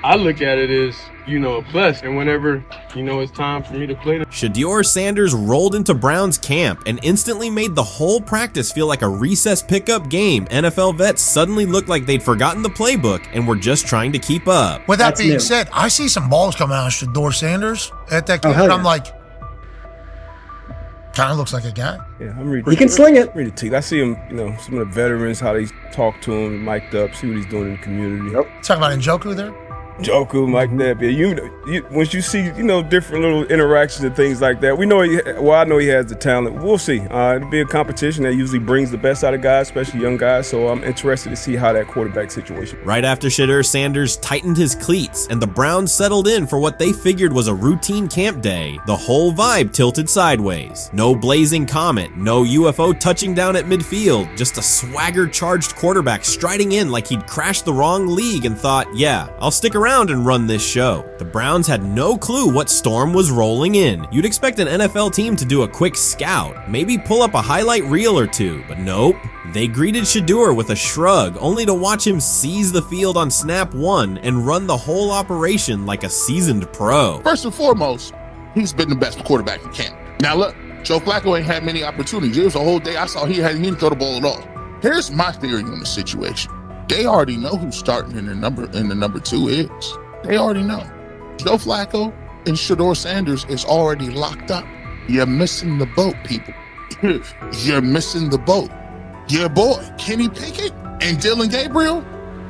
I look at it as, a plus. And whenever, it's time for me to play. Shedeur Sanders rolled into Browns camp and instantly made the whole practice feel like a recess pickup game. NFL vets suddenly looked like they'd forgotten the playbook and were just trying to keep up. With that being said, I see some balls come out of Shedeur Sanders at that camp, and I'm like, kind of looks like a guy. Yeah, I'm ready. He can sling it. Ready to. I see him, some of the veterans, how they talk to him, mic'd up, see what he's doing in the community. Yep. Talking about Njoku there? Njoku, Mike Knapp. Yeah, once you see, different little interactions and things like that, I know he has the talent. We'll see. It'll be a competition that usually brings the best out of guys, especially young guys. So I'm interested to see how that quarterback situation. Right after Shedeur Sanders tightened his cleats and the Browns settled in for what they figured was a routine camp day, the whole vibe tilted sideways. No blazing comet, no UFO touching down at midfield, just a swagger-charged quarterback striding in like he'd crashed the wrong league and thought, yeah, I'll stick around and run this show. The Browns had no clue what storm was rolling in. You'd expect an NFL team to do a quick scout, maybe pull up a highlight reel or two, but nope. They greeted Shedeur with a shrug, only to watch him seize the field on snap 1 and run the whole operation like a seasoned pro. First and foremost, he's been the best quarterback in camp. Now look, Joe Flacco ain't had many opportunities. There was a whole day I saw he didn't throw the ball at all. Here's my theory on the situation. They already know who's starting in the number 2 is. They already know. Joe Flacco and Shedeur Sanders is already locked up. You're missing the boat, people. You're missing the boat. Your boy, Kenny Pickett and Dillon Gabriel,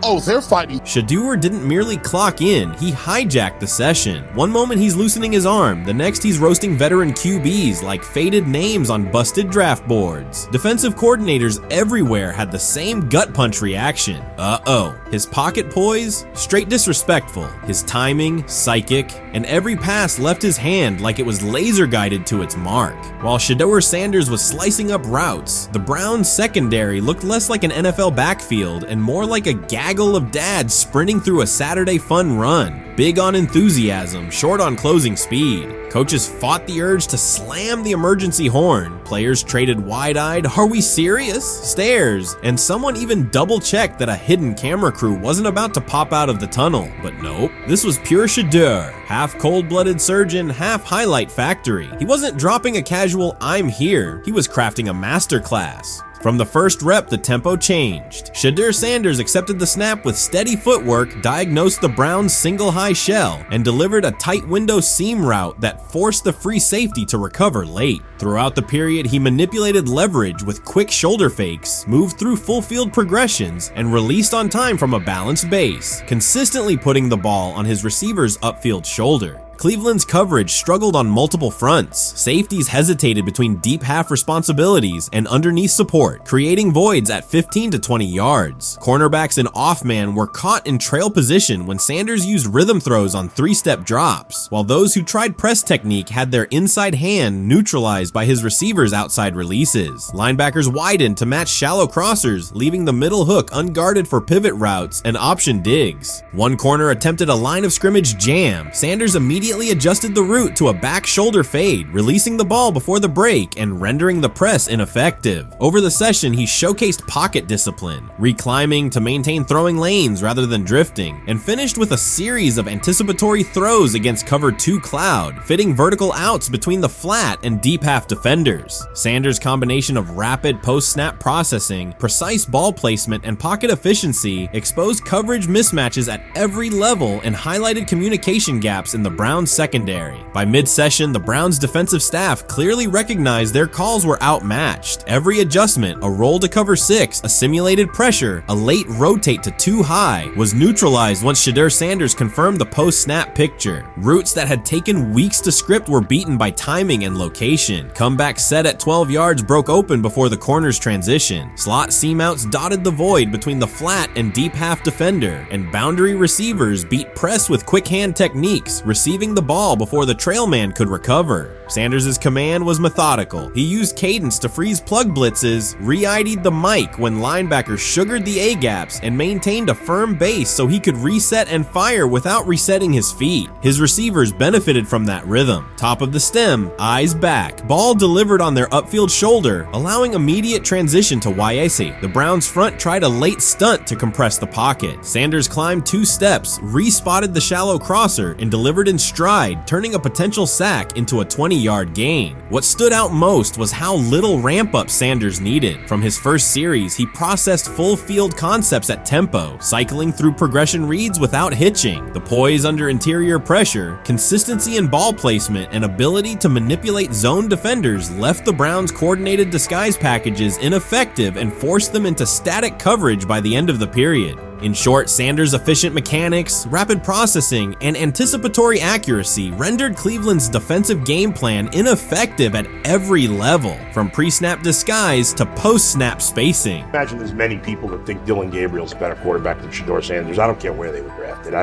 oh, they're fighting. Shedeur didn't merely clock in, he hijacked the session. One moment he's loosening his arm, the next he's roasting veteran QBs like faded names on busted draft boards. Defensive coordinators everywhere had the same gut punch reaction. Uh-oh. His pocket poise? Straight disrespectful. His timing? Psychic. And every pass left his hand like it was laser guided to its mark. While Shedeur Sanders was slicing up routes, the Browns secondary looked less like an NFL backfield and more like a gag gaggle of dads sprinting through a Saturday fun run. Big on enthusiasm, short on closing speed. Coaches fought the urge to slam the emergency horn. Players traded wide-eyed, "Are we serious?" stares, and someone even double-checked that a hidden camera crew wasn't about to pop out of the tunnel. But nope, this was pure Shedeur, half cold-blooded surgeon, half highlight factory. He wasn't dropping a casual "I'm here," he was crafting a masterclass. From the first rep, the tempo changed. Shedeur Sanders accepted the snap with steady footwork, diagnosed the Browns' single high shell, and delivered a tight window seam route that forced the free safety to recover late. Throughout the period, he manipulated leverage with quick shoulder fakes, moved through full field progressions, and released on time from a balanced base, consistently putting the ball on his receiver's upfield shoulder. Cleveland's coverage struggled on multiple fronts. Safeties hesitated between deep half responsibilities and underneath support, creating voids at 15 to 20 yards. Cornerbacks and off-man were caught in trail position when Sanders used rhythm throws on three-step drops, while those who tried press technique had their inside hand neutralized by his receiver's outside releases. Linebackers widened to match shallow crossers, leaving the middle hook unguarded for pivot routes and option digs. One corner attempted a line of scrimmage jam. Sanders immediately adjusted the route to a back shoulder fade, releasing the ball before the break and rendering the press ineffective. Over the session, he showcased pocket discipline, reclimbing to maintain throwing lanes rather than drifting, and finished with a series of anticipatory throws against cover 2 cloud, fitting vertical outs between the flat and deep half defenders. Sanders' combination of rapid post-snap processing, precise ball placement, and pocket efficiency exposed coverage mismatches at every level and highlighted communication gaps in the Browns secondary. By mid-session, the Browns defensive staff clearly recognized their calls were outmatched. Every adjustment, a roll to cover 6, a simulated pressure, a late rotate to 2 high, was neutralized once Shedeur Sanders confirmed the post-snap picture. Routes that had taken weeks to script were beaten by timing and location. Comeback set at 12 yards broke open before the corner's transition. Slot seam outs dotted the void between the flat and deep half defender, and boundary receivers beat press with quick hand techniques, receiving the ball before the trail man could recover. Sanders' command was methodical. He used cadence to freeze plug blitzes, re-ID'd the mic when linebackers sugared the A-gaps, and maintained a firm base so he could reset and fire without resetting his feet. His receivers benefited from that rhythm. Top of the stem, eyes back, ball delivered on their upfield shoulder, allowing immediate transition to YAC. The Browns front tried a late stunt to compress the pocket. Sanders climbed 2 steps, re-spotted the shallow crosser, and delivered in stride, turning a potential sack into a 20-yard gain. What stood out most was how little ramp-up Sanders needed. From his first series, he processed full field concepts at tempo, cycling through progression reads without hitching. The poise under interior pressure, consistency in ball placement, and ability to manipulate zone defenders left the Browns' coordinated disguise packages ineffective and forced them into static coverage by the end of the period. In short, Sanders' efficient mechanics, rapid processing, and anticipatory accuracy rendered Cleveland's defensive game plan ineffective at every level, from pre-snap disguise to post-snap spacing. Imagine there's many people that think Dillon Gabriel's a better quarterback than Shedeur Sanders. I don't care where they were drafted.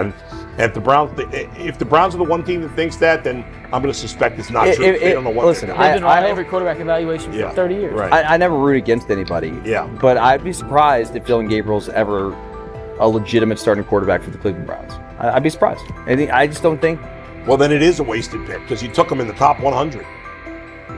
If the Browns are the one team that thinks that, then I'm going to suspect it's not true. They don't know what. Listen, I've been on every quarterback evaluation for 30 years. Right. I never root against anybody. Yeah. But I'd be surprised if Dillon Gabriel's ever a legitimate starting quarterback for the Cleveland Browns. I'd be surprised. I just don't think. Well, then it is a wasted pick because you took him in the top 100.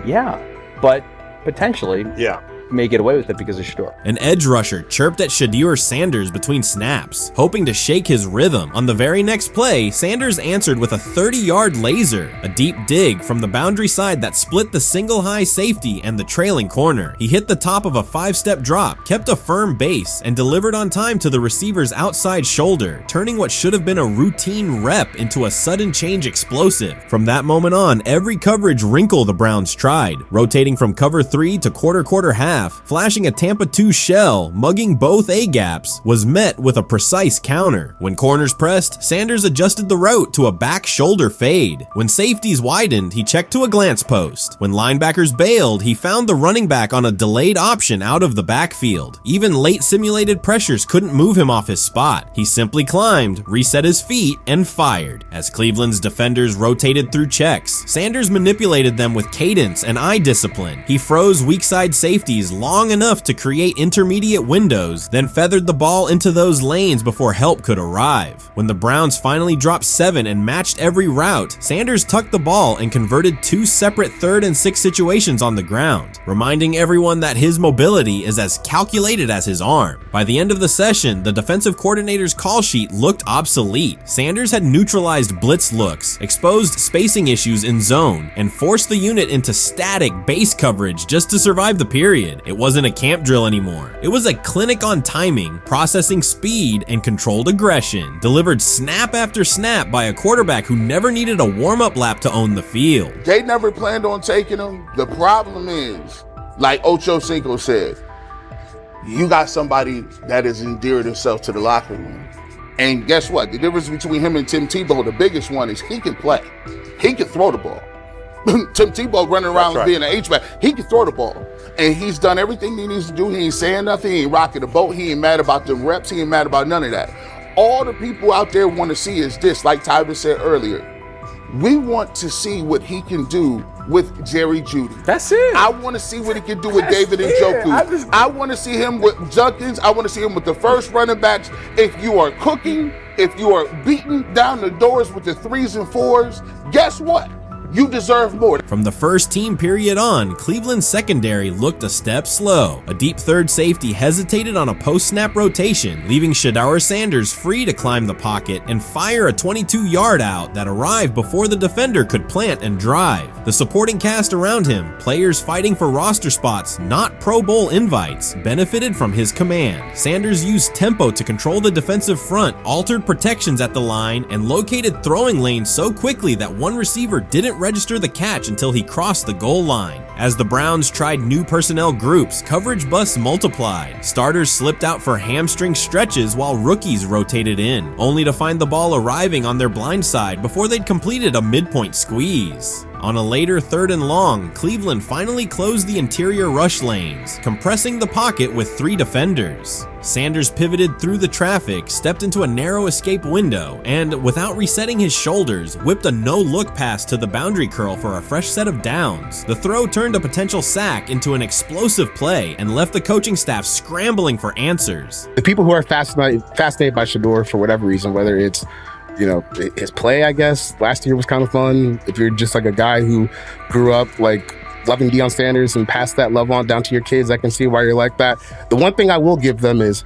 Yeah, but potentially. Yeah. May get away with it because of Shedeur. An edge rusher chirped at Shedeur Sanders between snaps, hoping to shake his rhythm. On the very next play, Sanders answered with a 30-yard laser, a deep dig from the boundary side that split the single high safety and the trailing corner. He hit the top of a 5-step drop, kept a firm base, and delivered on time to the receiver's outside shoulder, turning what should have been a routine rep into a sudden change explosive. From that moment on, every coverage wrinkle the Browns tried, rotating from cover 3 to quarter half, flashing a Tampa 2 shell, mugging both A-gaps, was met with a precise counter. When corners pressed, Sanders adjusted the route to a back shoulder fade. When safeties widened, he checked to a glance post. When linebackers bailed, he found the running back on a delayed option out of the backfield. Even late simulated pressures couldn't move him off his spot. He simply climbed, reset his feet, and fired. As Cleveland's defenders rotated through checks, Sanders manipulated them with cadence and eye discipline. He froze weak side safeties plays long enough to create intermediate windows, then feathered the ball into those lanes before help could arrive. When the Browns finally dropped 7 and matched every route, Sanders tucked the ball and converted 2 separate 3rd and 6 situations on the ground, reminding everyone that his mobility is as calculated as his arm. By the end of the session, the defensive coordinator's call sheet looked obsolete. Sanders had neutralized blitz looks, exposed spacing issues in zone, and forced the unit into static base coverage just to survive the period. It wasn't a camp drill anymore. It was a clinic on timing, processing speed, and controlled aggression, delivered snap after snap by a quarterback who never needed a warm-up lap to own the field. They never planned on taking him. The problem is, like Ocho Cinco said, you got somebody that has endeared himself to the locker room. And guess what? The difference between him and Tim Tebow, the biggest one, is he can play. He can throw the ball. Tim Tebow running around being an H-back, he can throw the ball. And he's done everything he needs to do. He ain't saying nothing. He ain't rocking the boat. He ain't mad about the reps. He ain't mad about none of that. All the people out there want to see is this, like Tyler said earlier. We want to see what he can do with Jerry Jeudy. That's it. I want to see what he can do with David Njoku. I want to see him with Junkins. I want to see him with the first running backs. If you are cooking, if you are beating down the doors with the 3s and 4s, guess what? You deserve more. From the first team period on, Cleveland's secondary looked a step slow. A deep third safety hesitated on a post-snap rotation, leaving Shedeur Sanders free to climb the pocket and fire a 22-yard out that arrived before the defender could plant and drive. The supporting cast around him, players fighting for roster spots, not Pro Bowl invites, benefited from his command. Sanders used tempo to control the defensive front, altered protections at the line, and located throwing lanes so quickly that one receiver didn't register the catch until he crossed the goal line. As the Browns tried new personnel groups, coverage busts multiplied. Starters slipped out for hamstring stretches while rookies rotated in, only to find the ball arriving on their blind side before they'd completed a midpoint squeeze. On a later 3rd and long, Cleveland finally closed the interior rush lanes, compressing the pocket with 3 defenders. Sanders pivoted through the traffic, stepped into a narrow escape window, and, without resetting his shoulders, whipped a no-look pass to the boundary curl for a fresh set of downs. The throw turned a potential sack into an explosive play and left the coaching staff scrambling for answers. The people who are fascinated by Shedeur for whatever reason, whether it's his play, I guess, last year was kind of fun. If you're just like a guy who grew up like loving Deion Sanders and passed that love on down to your kids, I can see why you're like that. The one thing I will give them is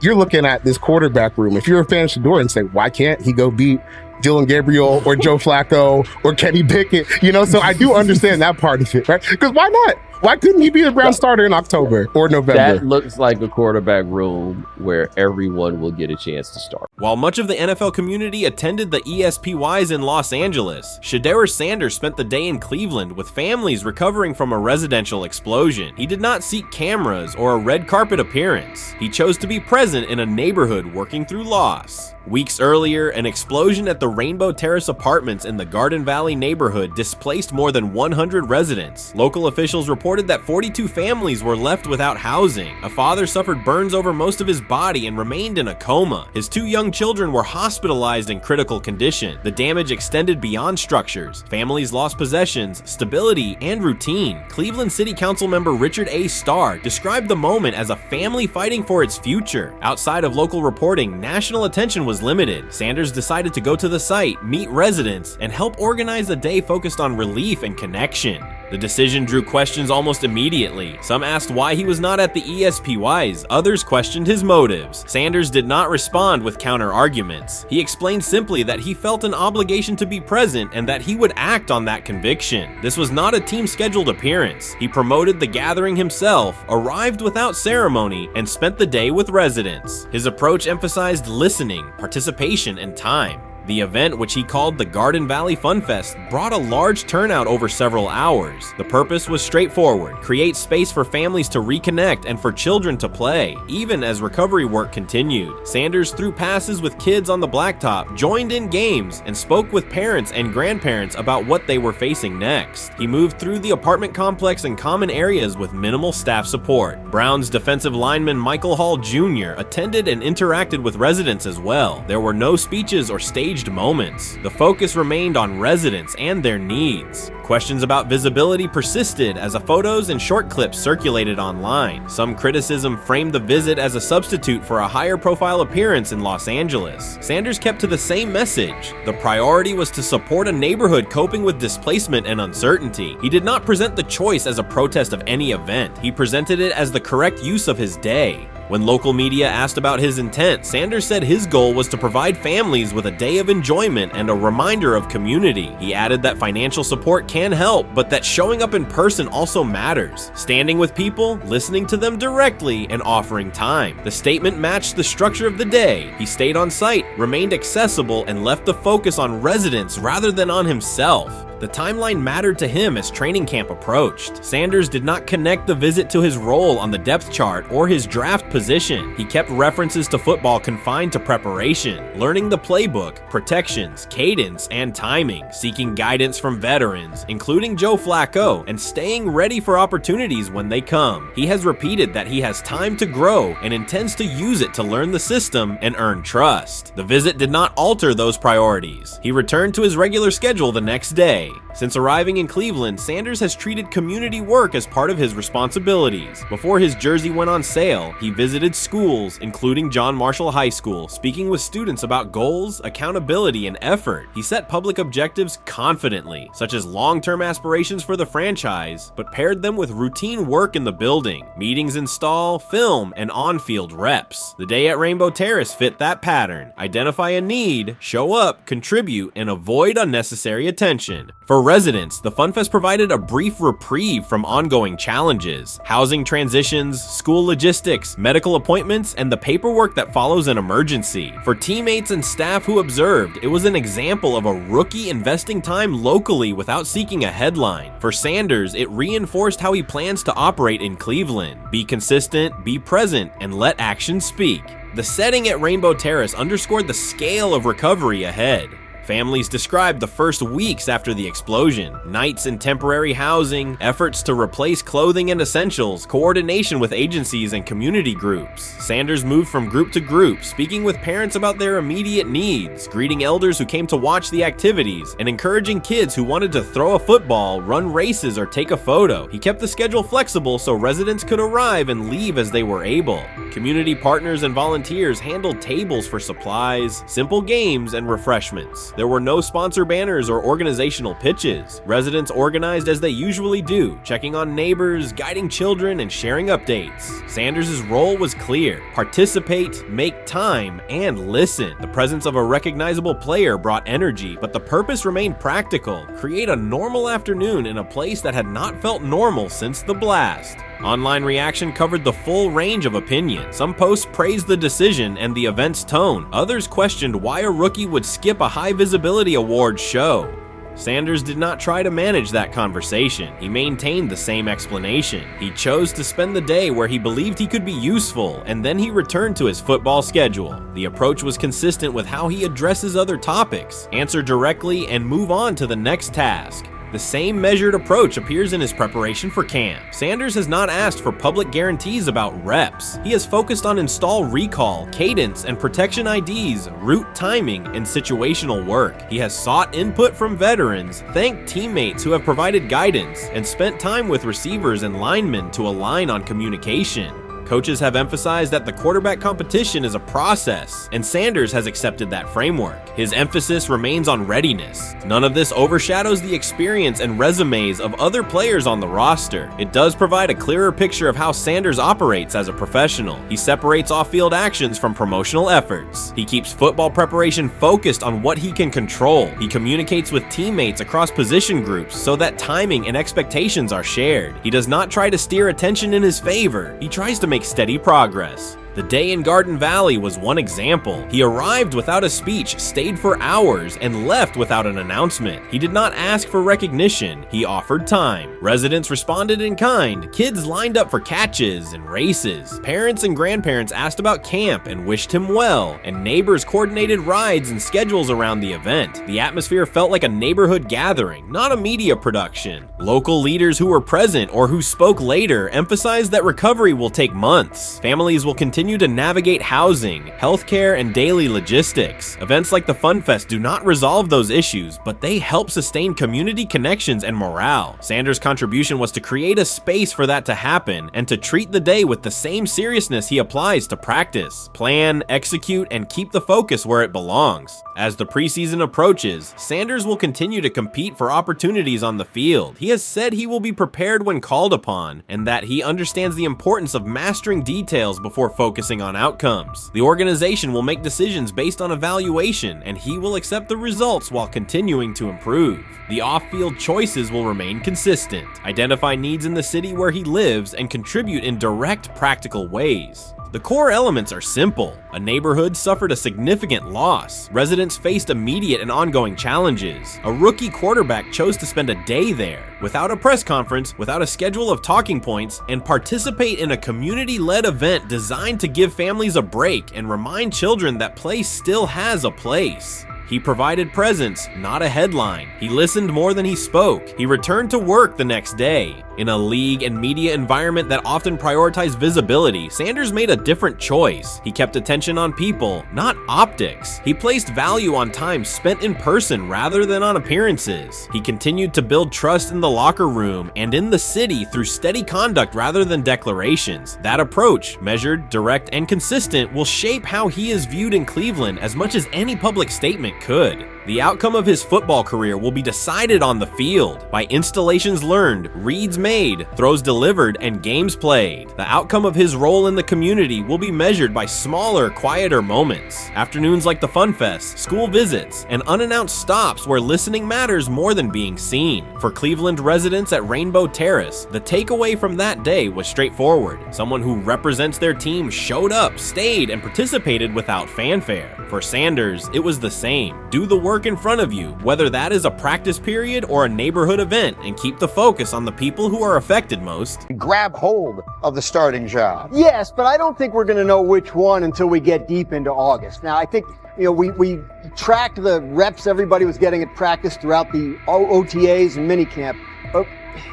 you're looking at this quarterback room. If you're a fan of Shedeur and say, why can't he go beat Dillon Gabriel or Joe Flacco or Kenny Pickett? So I do understand that part of it, right? Because why not? Why couldn't he be a Brown starter in October or November? That looks like a quarterback room where everyone will get a chance to start. While much of the NFL community attended the ESPYs in Los Angeles, Shedeur Sanders spent the day in Cleveland with families recovering from a residential explosion. He did not seek cameras or a red carpet appearance. He chose to be present in a neighborhood working through loss. Weeks earlier, an explosion at the Rainbow Terrace Apartments in the Garden Valley neighborhood displaced more than 100 residents. Local officials reported that 42 families were left without housing. A father suffered burns over most of his body and remained in a coma. His 2 young children were hospitalized in critical condition. The damage extended beyond structures. Families lost possessions, stability, and routine. Cleveland City Council member Richard A. Starr described the moment as a family fighting for its future. Outside of local reporting, national attention was limited. Sanders decided to go to the site, meet residents, and help organize a day focused on relief and connection. The decision drew questions almost immediately. Some asked why he was not at the ESPYs, others questioned his motives. Sanders did not respond with counter-arguments. He explained simply that he felt an obligation to be present and that he would act on that conviction. This was not a team-scheduled appearance. He promoted the gathering himself, arrived without ceremony, and spent the day with residents. His approach emphasized listening, participation, and time. The event, which he called the Garden Valley Fun Fest, brought a large turnout over several hours. The purpose was straightforward: create space for families to reconnect and for children to play, even as recovery work continued. Sanders threw passes with kids on the blacktop, joined in games, and spoke with parents and grandparents about what they were facing next. He moved through the apartment complex and common areas with minimal staff support. Browns defensive lineman Michael Hall Jr. attended and interacted with residents as well. There were no speeches or stage staged moments. The focus remained on residents and their needs. Questions about visibility persisted as photos and short clips circulated online. Some criticism framed the visit as a substitute for a higher profile appearance in Los Angeles. Sanders kept to the same message. The priority was to support a neighborhood coping with displacement and uncertainty. He did not present the choice as a protest of any event. He presented it as the correct use of his day. When local media asked about his intent, Sanders said his goal was to provide families with a day of enjoyment and a reminder of community. He added that financial support can help, but that showing up in person also matters. Standing with people, listening to them directly, and offering time. The statement matched the structure of the day. He stayed on site, remained accessible, and left the focus on residents rather than on himself. The timeline mattered to him as training camp approached. Sanders did not connect the visit to his role on the depth chart or his draft position. He kept references to football confined to preparation, learning the playbook, protections, cadence, and timing, seeking guidance from veterans, including Joe Flacco, and staying ready for opportunities when they come. He has repeated that he has time to grow and intends to use it to learn the system and earn trust. The visit did not alter those priorities. He returned to his regular schedule the next day. Since arriving in Cleveland, Sanders has treated community work as part of his responsibilities. Before his jersey went on sale, he visited schools, including John Marshall High School, speaking with students about goals, accountability, and effort. He set public objectives confidently, such as long-term aspirations for the franchise, but paired them with routine work in the building, meetings install, film, and on-field reps. The day at Rainbow Terrace fit that pattern. Identify a need, show up, contribute, and avoid unnecessary attention. For residents, the FunFest provided a brief reprieve from ongoing challenges: housing transitions, school logistics, medical appointments, and the paperwork that follows an emergency. For teammates and staff who observed, it was an example of a rookie investing time locally without seeking a headline. For Sanders, it reinforced how he plans to operate in Cleveland: be consistent, be present, and let action speak. The setting at Rainbow Terrace underscored the scale of recovery ahead. Families described the first weeks after the explosion: nights in temporary housing, efforts to replace clothing and essentials, coordination with agencies and community groups. Sanders moved from group to group, speaking with parents about their immediate needs, greeting elders who came to watch the activities, and encouraging kids who wanted to throw a football, run races, or take a photo. He kept the schedule flexible so residents could arrive and leave as they were able. Community partners and volunteers handled tables for supplies, simple games, and refreshments. There were no sponsor banners or organizational pitches. Residents organized as they usually do, checking on neighbors, guiding children, and sharing updates. Sanders' role was clear: participate, make time, and listen. The presence of a recognizable player brought energy, but the purpose remained practical: create a normal afternoon in a place that had not felt normal since the blast. Online reaction covered the full range of opinion. Some posts praised the decision and the event's tone. Others questioned why a rookie would skip a high visibility awards show. Sanders did not try to manage that conversation. He maintained the same explanation. He chose to spend the day where he believed he could be useful, and then he returned to his football schedule. The approach was consistent with how he addresses other topics: answer directly and move on to the next task. The same measured approach appears in his preparation for camp. Sanders has not asked for public guarantees about reps. He has focused on install recall, cadence, and protection IDs, route timing, and situational work. He has sought input from veterans, thanked teammates who have provided guidance, and spent time with receivers and linemen to align on communication. Coaches have emphasized that the quarterback competition is a process, and Sanders has accepted that framework. His emphasis remains on readiness. None of this overshadows the experience and resumes of other players on the roster. It does provide a clearer picture of how Sanders operates as a professional. He separates off-field actions from promotional efforts. He keeps football preparation focused on what he can control. He communicates with teammates across position groups so that timing and expectations are shared. He does not try to steer attention in his favor. He tries to make steady progress. The day in Garden Valley was one example. He arrived without a speech, stayed for hours, and left without an announcement. He did not ask for recognition. He offered time. Residents responded in kind. Kids lined up for catches and races. Parents and grandparents asked about camp and wished him well, and neighbors coordinated rides and schedules around the event. The atmosphere felt like a neighborhood gathering, not a media production. Local leaders who were present or who spoke later emphasized that recovery will take months. Families will continue continue to navigate housing, healthcare, and daily logistics. Events like the Fun Fest do not resolve those issues, but they help sustain community connections and morale. Sanders' contribution was to create a space for that to happen and to treat the day with the same seriousness he applies to practice, plan, execute, and keep the focus where it belongs. As the preseason approaches, Sanders will continue to compete for opportunities on the field. He has said he will be prepared when called upon, and that he understands the importance of mastering details before focusing on outcomes. The organization will make decisions based on evaluation, and he will accept the results while continuing to improve. The off-field choices will remain consistent, identify needs in the city where he lives, and contribute in direct, practical ways. The core elements are simple. A neighborhood suffered a significant loss. Residents faced immediate and ongoing challenges. A rookie quarterback chose to spend a day there, without a press conference, without a schedule of talking points, and participate in a community-led event designed to give families a break and remind children that play still has a place. He provided presence, not a headline. He listened more than he spoke. He returned to work the next day. In a league and media environment that often prioritize visibility, Sanders made a different choice. He kept attention on people, not optics. He placed value on time spent in person rather than on appearances. He continued to build trust in the locker room and in the city through steady conduct rather than declarations. That approach, measured, direct, and consistent, will shape how he is viewed in Cleveland as much as any public statement could. The outcome of his football career will be decided on the field by installations learned, reads made, throws delivered, and games played. The outcome of his role in the community will be measured by smaller, quieter moments. Afternoons like the Fun Fest, school visits, and unannounced stops where listening matters more than being seen. For Cleveland residents at Rainbow Terrace, the takeaway from that day was straightforward. Someone who represents their team showed up, stayed, and participated without fanfare. For Sanders, it was the same. Do the work in front of you, whether that is a practice period or a neighborhood event, and keep the focus on the people who are affected most. Grab hold of the starting job. Yes, but I don't think we're going to know which one until we get deep into August. Now, I think, we tracked the reps everybody was getting at practice throughout the OTAs and minicamp. But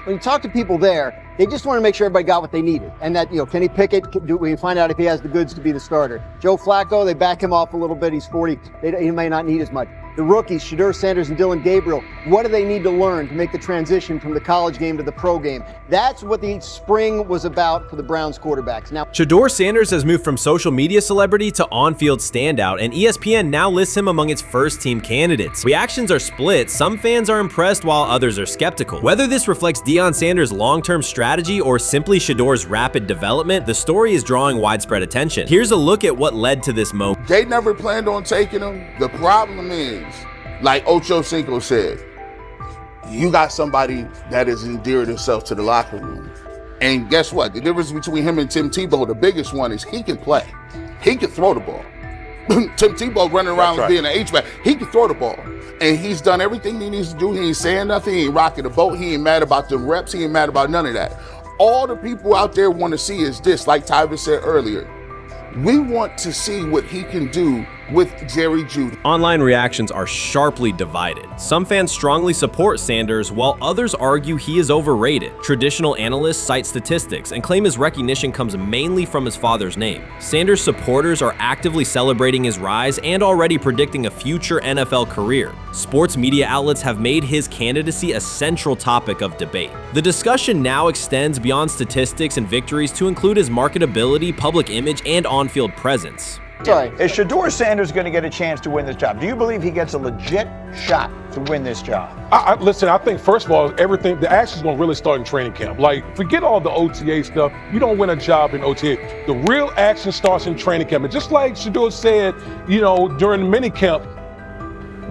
when you talk to people there, they just want to make sure everybody got what they needed. And that, Kenny Pickett, we find out if he has the goods to be the starter. Joe Flacco, they back him off a little bit. He's 40. He may not need as much. The rookies, Shedeur, Sanders, and Dillon Gabriel, what do they need to learn to make the transition from the college game to the pro game? That's what the spring was about for the Browns quarterbacks. Now, Shedeur Sanders has moved from social media celebrity to on-field standout, and ESPN now lists him among its first-team candidates. Reactions are split. Some fans are impressed while others are skeptical. Whether this reflects Deion Sanders' long-term strategy or simply Shedeur's rapid development, the story is drawing widespread attention. Here's a look at what led to this moment. They never planned on taking him. The problem is, like Ocho Cinco said, you got somebody that has endeared himself to the locker room. And guess what? The difference between him and Tim Tebow, the biggest one, is he can play. He can throw the ball. Tim Tebow running around being an H-back. He can throw the ball. And he's done everything he needs to do. He ain't saying nothing. He ain't rocking the boat. He ain't mad about the reps. He ain't mad about none of that. All the people out there want to see is this, like Tyvis said earlier. We want to see what he can do with Jerry Jeudy. Online reactions are sharply divided. Some fans strongly support Sanders, while others argue he is overrated. Traditional analysts cite statistics and claim his recognition comes mainly from his father's name. Sanders supporters are actively celebrating his rise and already predicting a future NFL career. Sports media outlets have made his candidacy a central topic of debate. The discussion now extends beyond statistics and victories to include his marketability, public image, and on-field presence. Sorry, is Shedeur Sanders going to get a chance to win this job? Do you believe he gets a legit shot to win this job? Listen, I think first of all, the action's going to really start in training camp. Like, forget all the OTA stuff. You don't win a job in OTA. The real action starts in training camp. And just like Shedeur said, during the mini camp,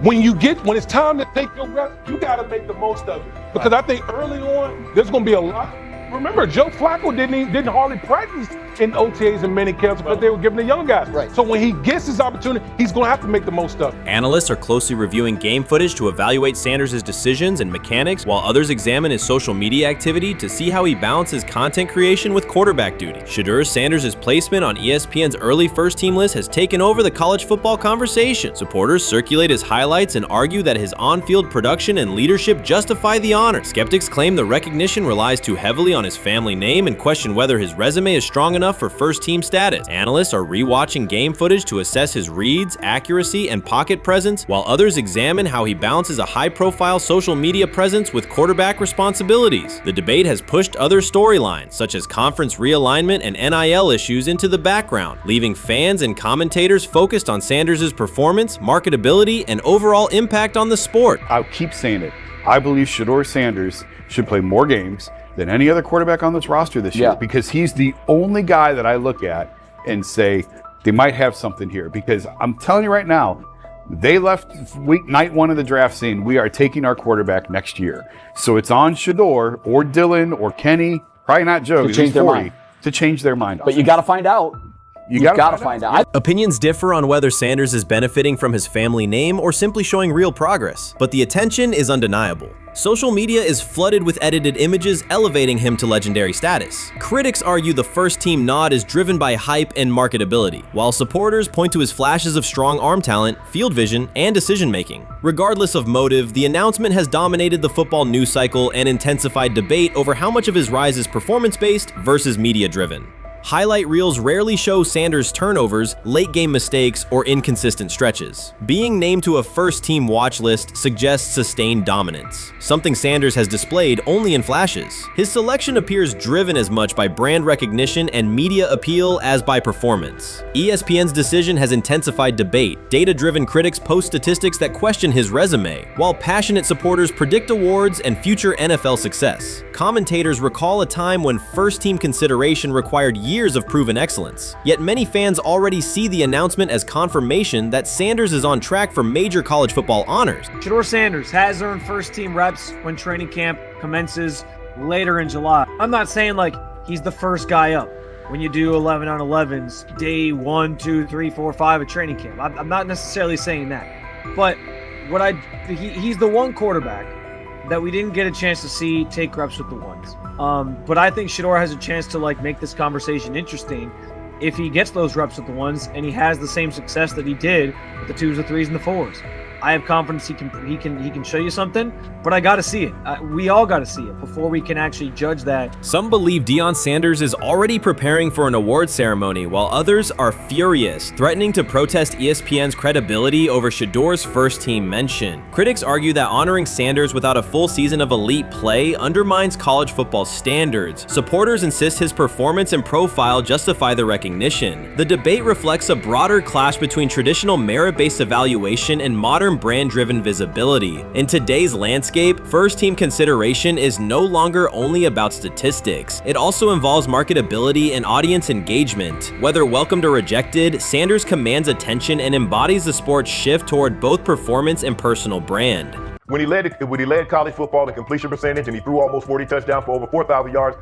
when it's time to take your reps, you got to make the most of it. Because I think early on, there's going to be a lot. Remember, Joe Flacco didn't hardly practice in OTAs and mini camps because they were giving the young guys. Right. So when he gets his opportunity, he's going to have to make the most of it. Analysts are closely reviewing game footage to evaluate Sanders' decisions and mechanics, while others examine his social media activity to see how he balances content creation with quarterback duty. Shedeur Sanders' placement on ESPN's early first-team list has taken over the college football conversation. Supporters circulate his highlights and argue that his on-field production and leadership justify the honor. Skeptics claim the recognition relies too heavily on his family name and question whether his resume is strong enough for first-team status. Analysts are rewatching game footage to assess his reads, accuracy, and pocket presence, while others examine how he balances a high-profile social media presence with quarterback responsibilities. The debate has pushed other storylines, such as conference realignment and NIL issues, into the background, leaving fans and commentators focused on Sanders' performance, marketability, and overall impact on the sport. I'll keep saying it. I believe Shedeur Sanders should play more games than any other quarterback on this roster this year, because he's the only guy that I look at and say they might have something here. Because I'm telling you right now, they left night one of the draft saying we are taking our quarterback next year. So it's on Shedeur or Dillon or Kenny, probably not Joe, to change their mind. To change their mind. But you got to find out. You gotta find out. Opinions differ on whether Sanders is benefiting from his family name or simply showing real progress, but the attention is undeniable. Social media is flooded with edited images elevating him to legendary status. Critics argue the first-team nod is driven by hype and marketability, while supporters point to his flashes of strong arm talent, field vision, and decision-making. Regardless of motive, the announcement has dominated the football news cycle and intensified debate over how much of his rise is performance-based versus media-driven. Highlight reels rarely show Sanders' turnovers, late-game mistakes, or inconsistent stretches. Being named to a first-team watch list suggests sustained dominance, something Sanders has displayed only in flashes. His selection appears driven as much by brand recognition and media appeal as by performance. ESPN's decision has intensified debate. Data-driven critics post statistics that question his resume, while passionate supporters predict awards and future NFL success. Commentators recall a time when first-team consideration required years of proven excellence. Yet many fans already see the announcement as confirmation that Sanders is on track for major college football honors. Shedeur Sanders has earned first-team reps when training camp commences later in July. I'm not saying like he's the first guy up when you do 11 on 11s day 1, 2, 3, 4, 5 at training camp. I'm not necessarily saying that, but he's the one quarterback that we didn't get a chance to see take reps with the ones. But I think Shedeur has a chance to like make this conversation interesting if he gets those reps with the ones and he has the same success that he did with the 2s, the 3s, and the 4s. I have confidence he can show you something, but I got to see it. We all got to see it before we can actually judge that. Some believe Deion Sanders is already preparing for an award ceremony, while others are furious, threatening to protest ESPN's credibility over Shedeur's first-team mention. Critics argue that honoring Sanders without a full season of elite play undermines college football standards. Supporters insist his performance and profile justify the recognition. The debate reflects a broader clash between traditional merit-based evaluation and modern brand-driven visibility. In today's landscape, first-team consideration is no longer only about statistics. It also involves marketability and audience engagement. Whether welcomed or rejected, Sanders commands attention and embodies the sport's shift toward both performance and personal brand. When he led college football in completion percentage and he threw almost 40 touchdowns for over 4,000 yards,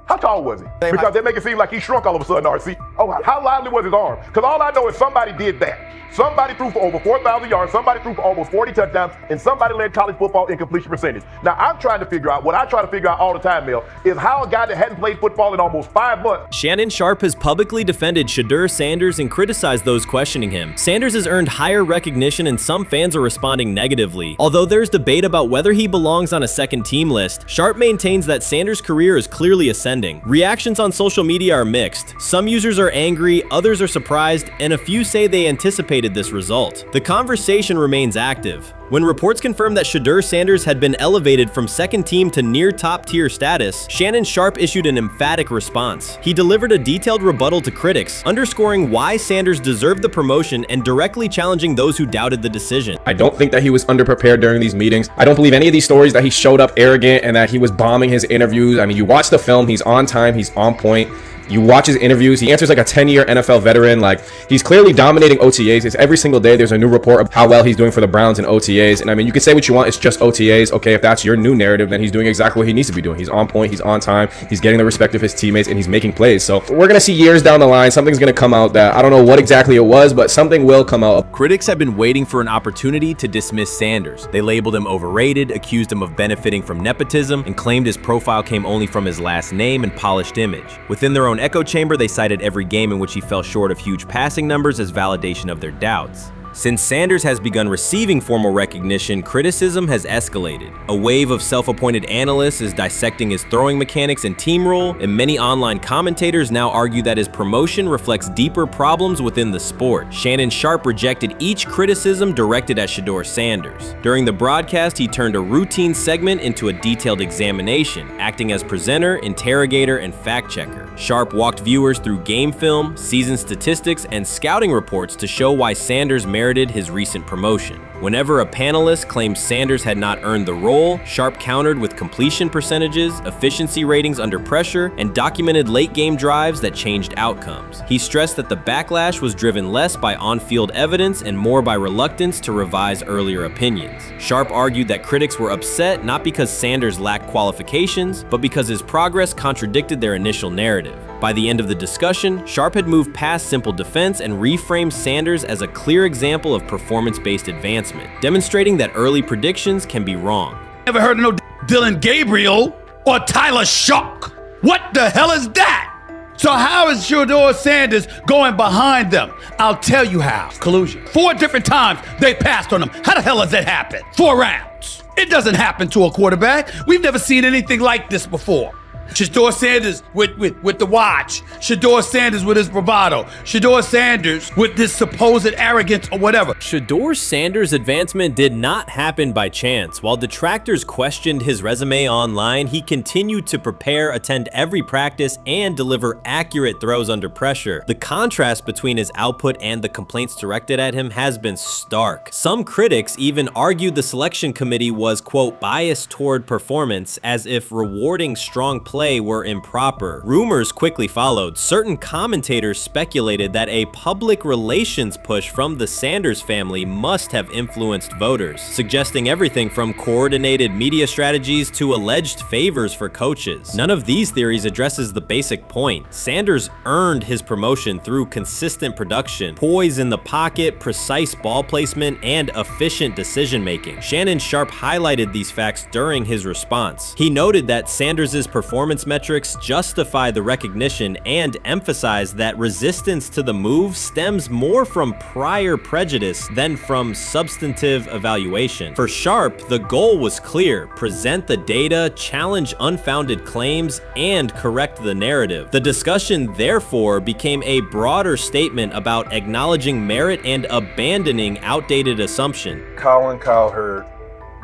how tall was he? Because they make it seem like he shrunk all of a sudden, RC. Oh, how lively was his arm? Because all I know is somebody did that. Somebody threw for over 4,000 yards, somebody threw for almost 40 touchdowns, and somebody led college football in completion percentage. Now, I'm trying to figure out, what I try to figure out all the time, Mel, is how a guy that hadn't played football in almost 5 months. Shannon Sharpe has publicly defended Shedeur Sanders and criticized those questioning him. Sanders has earned higher recognition and some fans are responding negatively. Although there's debate about whether he belongs on a second-team list, Sharpe maintains that Sanders' career is clearly ascending. Reactions on social media are mixed. Some users are angry, others are surprised, and a few say they anticipated this result. The conversation remains active. When reports confirmed that Shedeur Sanders had been elevated from second team to near top-tier status, Shannon Sharpe issued an emphatic response. He delivered a detailed rebuttal to critics, underscoring why Sanders deserved the promotion and directly challenging those who doubted the decision. I don't think that he was underprepared during these meetings. I don't believe any of these stories that he showed up arrogant and that he was bombing his interviews. I mean, you watch the film, he's on time, he's on point. You watch his interviews, he answers like a 10-year NFL veteran. Like, he's clearly dominating OTAs. It's every single day there's a new report of how well he's doing for the Browns in OTAs. And I mean, you can say what you want, it's just OTAs. Okay, if that's your new narrative, then he's doing exactly what he needs to be doing. He's on point, he's on time, he's getting the respect of his teammates, and he's making plays. So we're gonna see years down the line, something's gonna come out that I don't know what exactly it was, but something will come out. Critics have been waiting for an opportunity to dismiss Sanders. They labeled him overrated, accused him of benefiting from nepotism, and claimed his profile came only from his last name and polished image. Within their own echo chamber, they cited every game in which he fell short of huge passing numbers as validation of their doubts. Since Sanders has begun receiving formal recognition, criticism has escalated. A wave of self-appointed analysts is dissecting his throwing mechanics and team role, and many online commentators now argue that his promotion reflects deeper problems within the sport. Shannon Sharpe rejected each criticism directed at Shedeur Sanders. During the broadcast, he turned a routine segment into a detailed examination, acting as presenter, interrogator, and fact-checker. Sharpe walked viewers through game film, season statistics, and scouting reports to show why Sanders merited his recent promotion. Whenever a panelist claimed Sanders had not earned the role, Sharpe countered with completion percentages, efficiency ratings under pressure, and documented late-game drives that changed outcomes. He stressed that the backlash was driven less by on-field evidence and more by reluctance to revise earlier opinions. Sharpe argued that critics were upset not because Sanders lacked qualifications, but because his progress contradicted their initial narrative. By the end of the discussion, Sharpe had moved past simple defense and reframed Sanders as a clear example of performance-based advancement, demonstrating that early predictions can be wrong. Never heard of no Dillon Gabriel or Tyler Shock. What the hell is that? So how is Shedeur Sanders going behind them? I'll tell you how. Collusion. 4 different times they passed on him. How the hell does that happen? 4 rounds. It doesn't happen to a quarterback. We've never seen anything like this before. Shedeur Sanders with the watch. Shedeur Sanders with his bravado. Shedeur Sanders with this supposed arrogance or whatever. Shedeur Sanders' advancement did not happen by chance. While detractors questioned his resume online, he continued to prepare, attend every practice, and deliver accurate throws under pressure. The contrast between his output and the complaints directed at him has been stark. Some critics even argued the selection committee was, quote, biased toward performance, as if rewarding strong play were improper. Rumors quickly followed. Certain commentators speculated that a public relations push from the Sanders family must have influenced voters, suggesting everything from coordinated media strategies to alleged favors for coaches. None of these theories addresses the basic point. Sanders earned his promotion through consistent production, poise in the pocket, precise ball placement, and efficient decision-making. Shannon Sharpe highlighted these facts during his response. He noted that Sanders' performance metrics justify the recognition and emphasize that resistance to the move stems more from prior prejudice than from substantive evaluation. For Sharpe, the goal was clear: present the data, challenge unfounded claims, and correct the narrative. The discussion therefore became a broader statement about acknowledging merit and abandoning outdated assumption. Colin Cowherd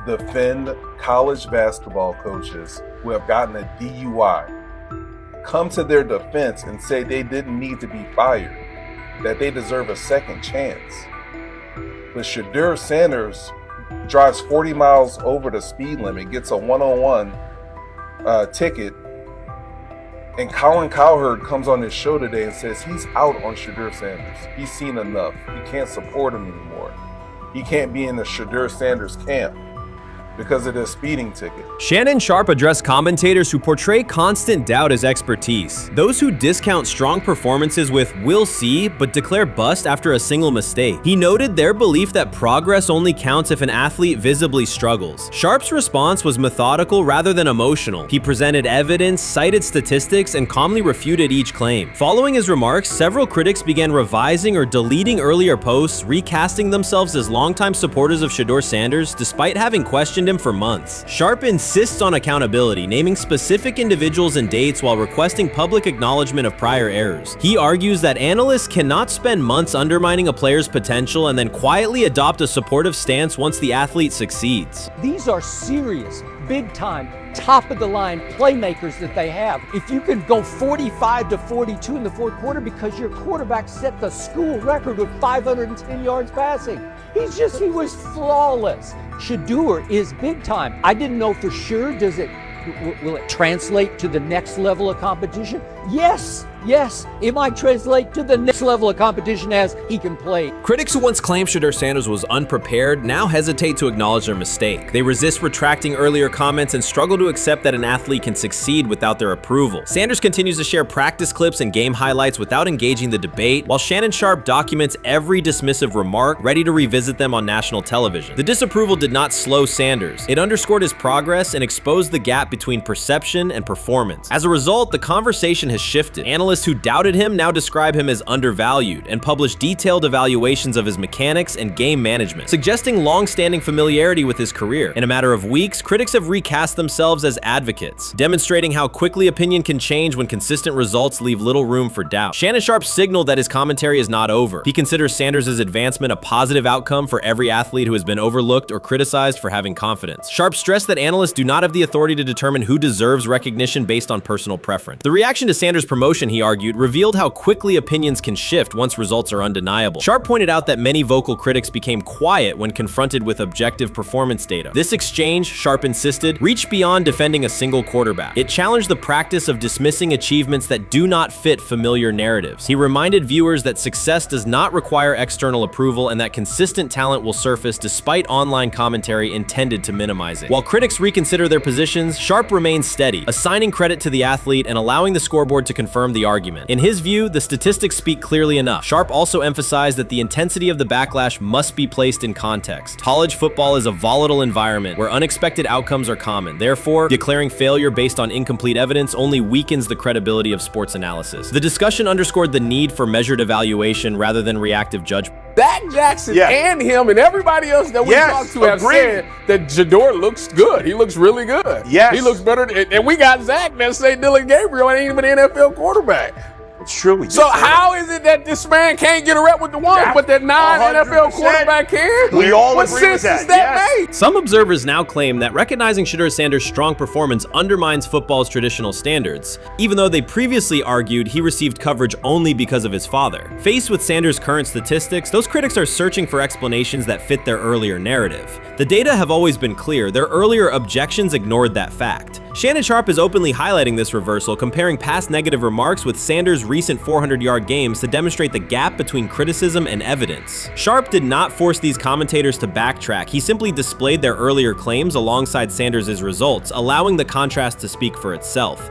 defend college basketball coaches who have gotten a DUI, come to their defense and say they didn't need to be fired, that they deserve a second chance. But Shedeur Sanders drives 40 miles over the speed limit, gets a one-on-one ticket, and Colin Cowherd comes on his show today and says he's out on Shedeur Sanders. He's seen enough. He can't support him anymore. He can't be in the Shedeur Sanders camp because of this speeding ticket. Shannon Sharpe addressed commentators who portray constant doubt as expertise. Those who discount strong performances with "we'll see" but declare bust after a single mistake. He noted their belief that progress only counts if an athlete visibly struggles. Sharpe's response was methodical rather than emotional. He presented evidence, cited statistics, and calmly refuted each claim. Following his remarks, several critics began revising or deleting earlier posts, recasting themselves as longtime supporters of Shedeur Sanders despite having questioned him for months. Sharpe insists on accountability, naming specific individuals and dates while requesting public acknowledgement of prior errors. He argues that analysts cannot spend months undermining a player's potential and then quietly adopt a supportive stance once the athlete succeeds. These are serious, big-time, top-of-the-line playmakers that they have. If you can go 45-42 in the fourth quarter because your quarterback set the school record with 510 yards passing. He was flawless. Shedeur is big time. I didn't know for sure, will it translate to the next level of competition? Yes, it might translate to the next level of competition as he can play. Critics who once claimed Shedeur Sanders was unprepared now hesitate to acknowledge their mistake. They resist retracting earlier comments and struggle to accept that an athlete can succeed without their approval. Sanders continues to share practice clips and game highlights without engaging the debate, while Shannon Sharpe documents every dismissive remark, ready to revisit them on national television. The disapproval did not slow Sanders. It underscored his progress and exposed the gap between perception and performance. As a result, the conversation has shifted. Analysts Analysts who doubted him now describe him as undervalued and publish detailed evaluations of his mechanics and game management, suggesting long-standing familiarity with his career. In a matter of weeks, critics have recast themselves as advocates, demonstrating how quickly opinion can change when consistent results leave little room for doubt. Shannon Sharpe signaled that his commentary is not over. He considers Sanders' advancement a positive outcome for every athlete who has been overlooked or criticized for having confidence. Sharpe stressed that analysts do not have the authority to determine who deserves recognition based on personal preference. The reaction to Sanders' promotion, he argued, revealed how quickly opinions can shift once results are undeniable. Sharpe pointed out that many vocal critics became quiet when confronted with objective performance data. This exchange, Sharpe insisted, reached beyond defending a single quarterback. It challenged the practice of dismissing achievements that do not fit familiar narratives. He reminded viewers that success does not require external approval and that consistent talent will surface despite online commentary intended to minimize it. While critics reconsider their positions, Sharpe remains steady, assigning credit to the athlete and allowing the scoreboard to confirm the argument. In his view, the statistics speak clearly enough. Sharpe also emphasized that the intensity of the backlash must be placed in context. College football is a volatile environment where unexpected outcomes are common. Therefore, declaring failure based on incomplete evidence only weakens the credibility of sports analysis. The discussion underscored the need for measured evaluation rather than reactive judgment. Dak Jackson and him and everybody else that we talked to have said that Shedeur looks good. He looks really good. Yes. He looks better. And we got Zach that say Dillon Gabriel ain't even an NFL quarterback. It's true. So how is it that this man can't get a rep with the ones, but that non-NFL quarterback can? We all what agree with sense that. does that make? Some observers now claim that recognizing Shedeur Sanders' strong performance undermines football's traditional standards, even though they previously argued he received coverage only because of his father. Faced with Sanders' current statistics, those critics are searching for explanations that fit their earlier narrative. The data have always been clear. Their earlier objections ignored that fact. Shannon Sharpe is openly highlighting this reversal, comparing past negative remarks with Sanders' recent 400-yard games to demonstrate the gap between criticism and evidence. Sharpe did not force these commentators to backtrack. He simply displayed their earlier claims alongside Sanders' results, allowing the contrast to speak for itself.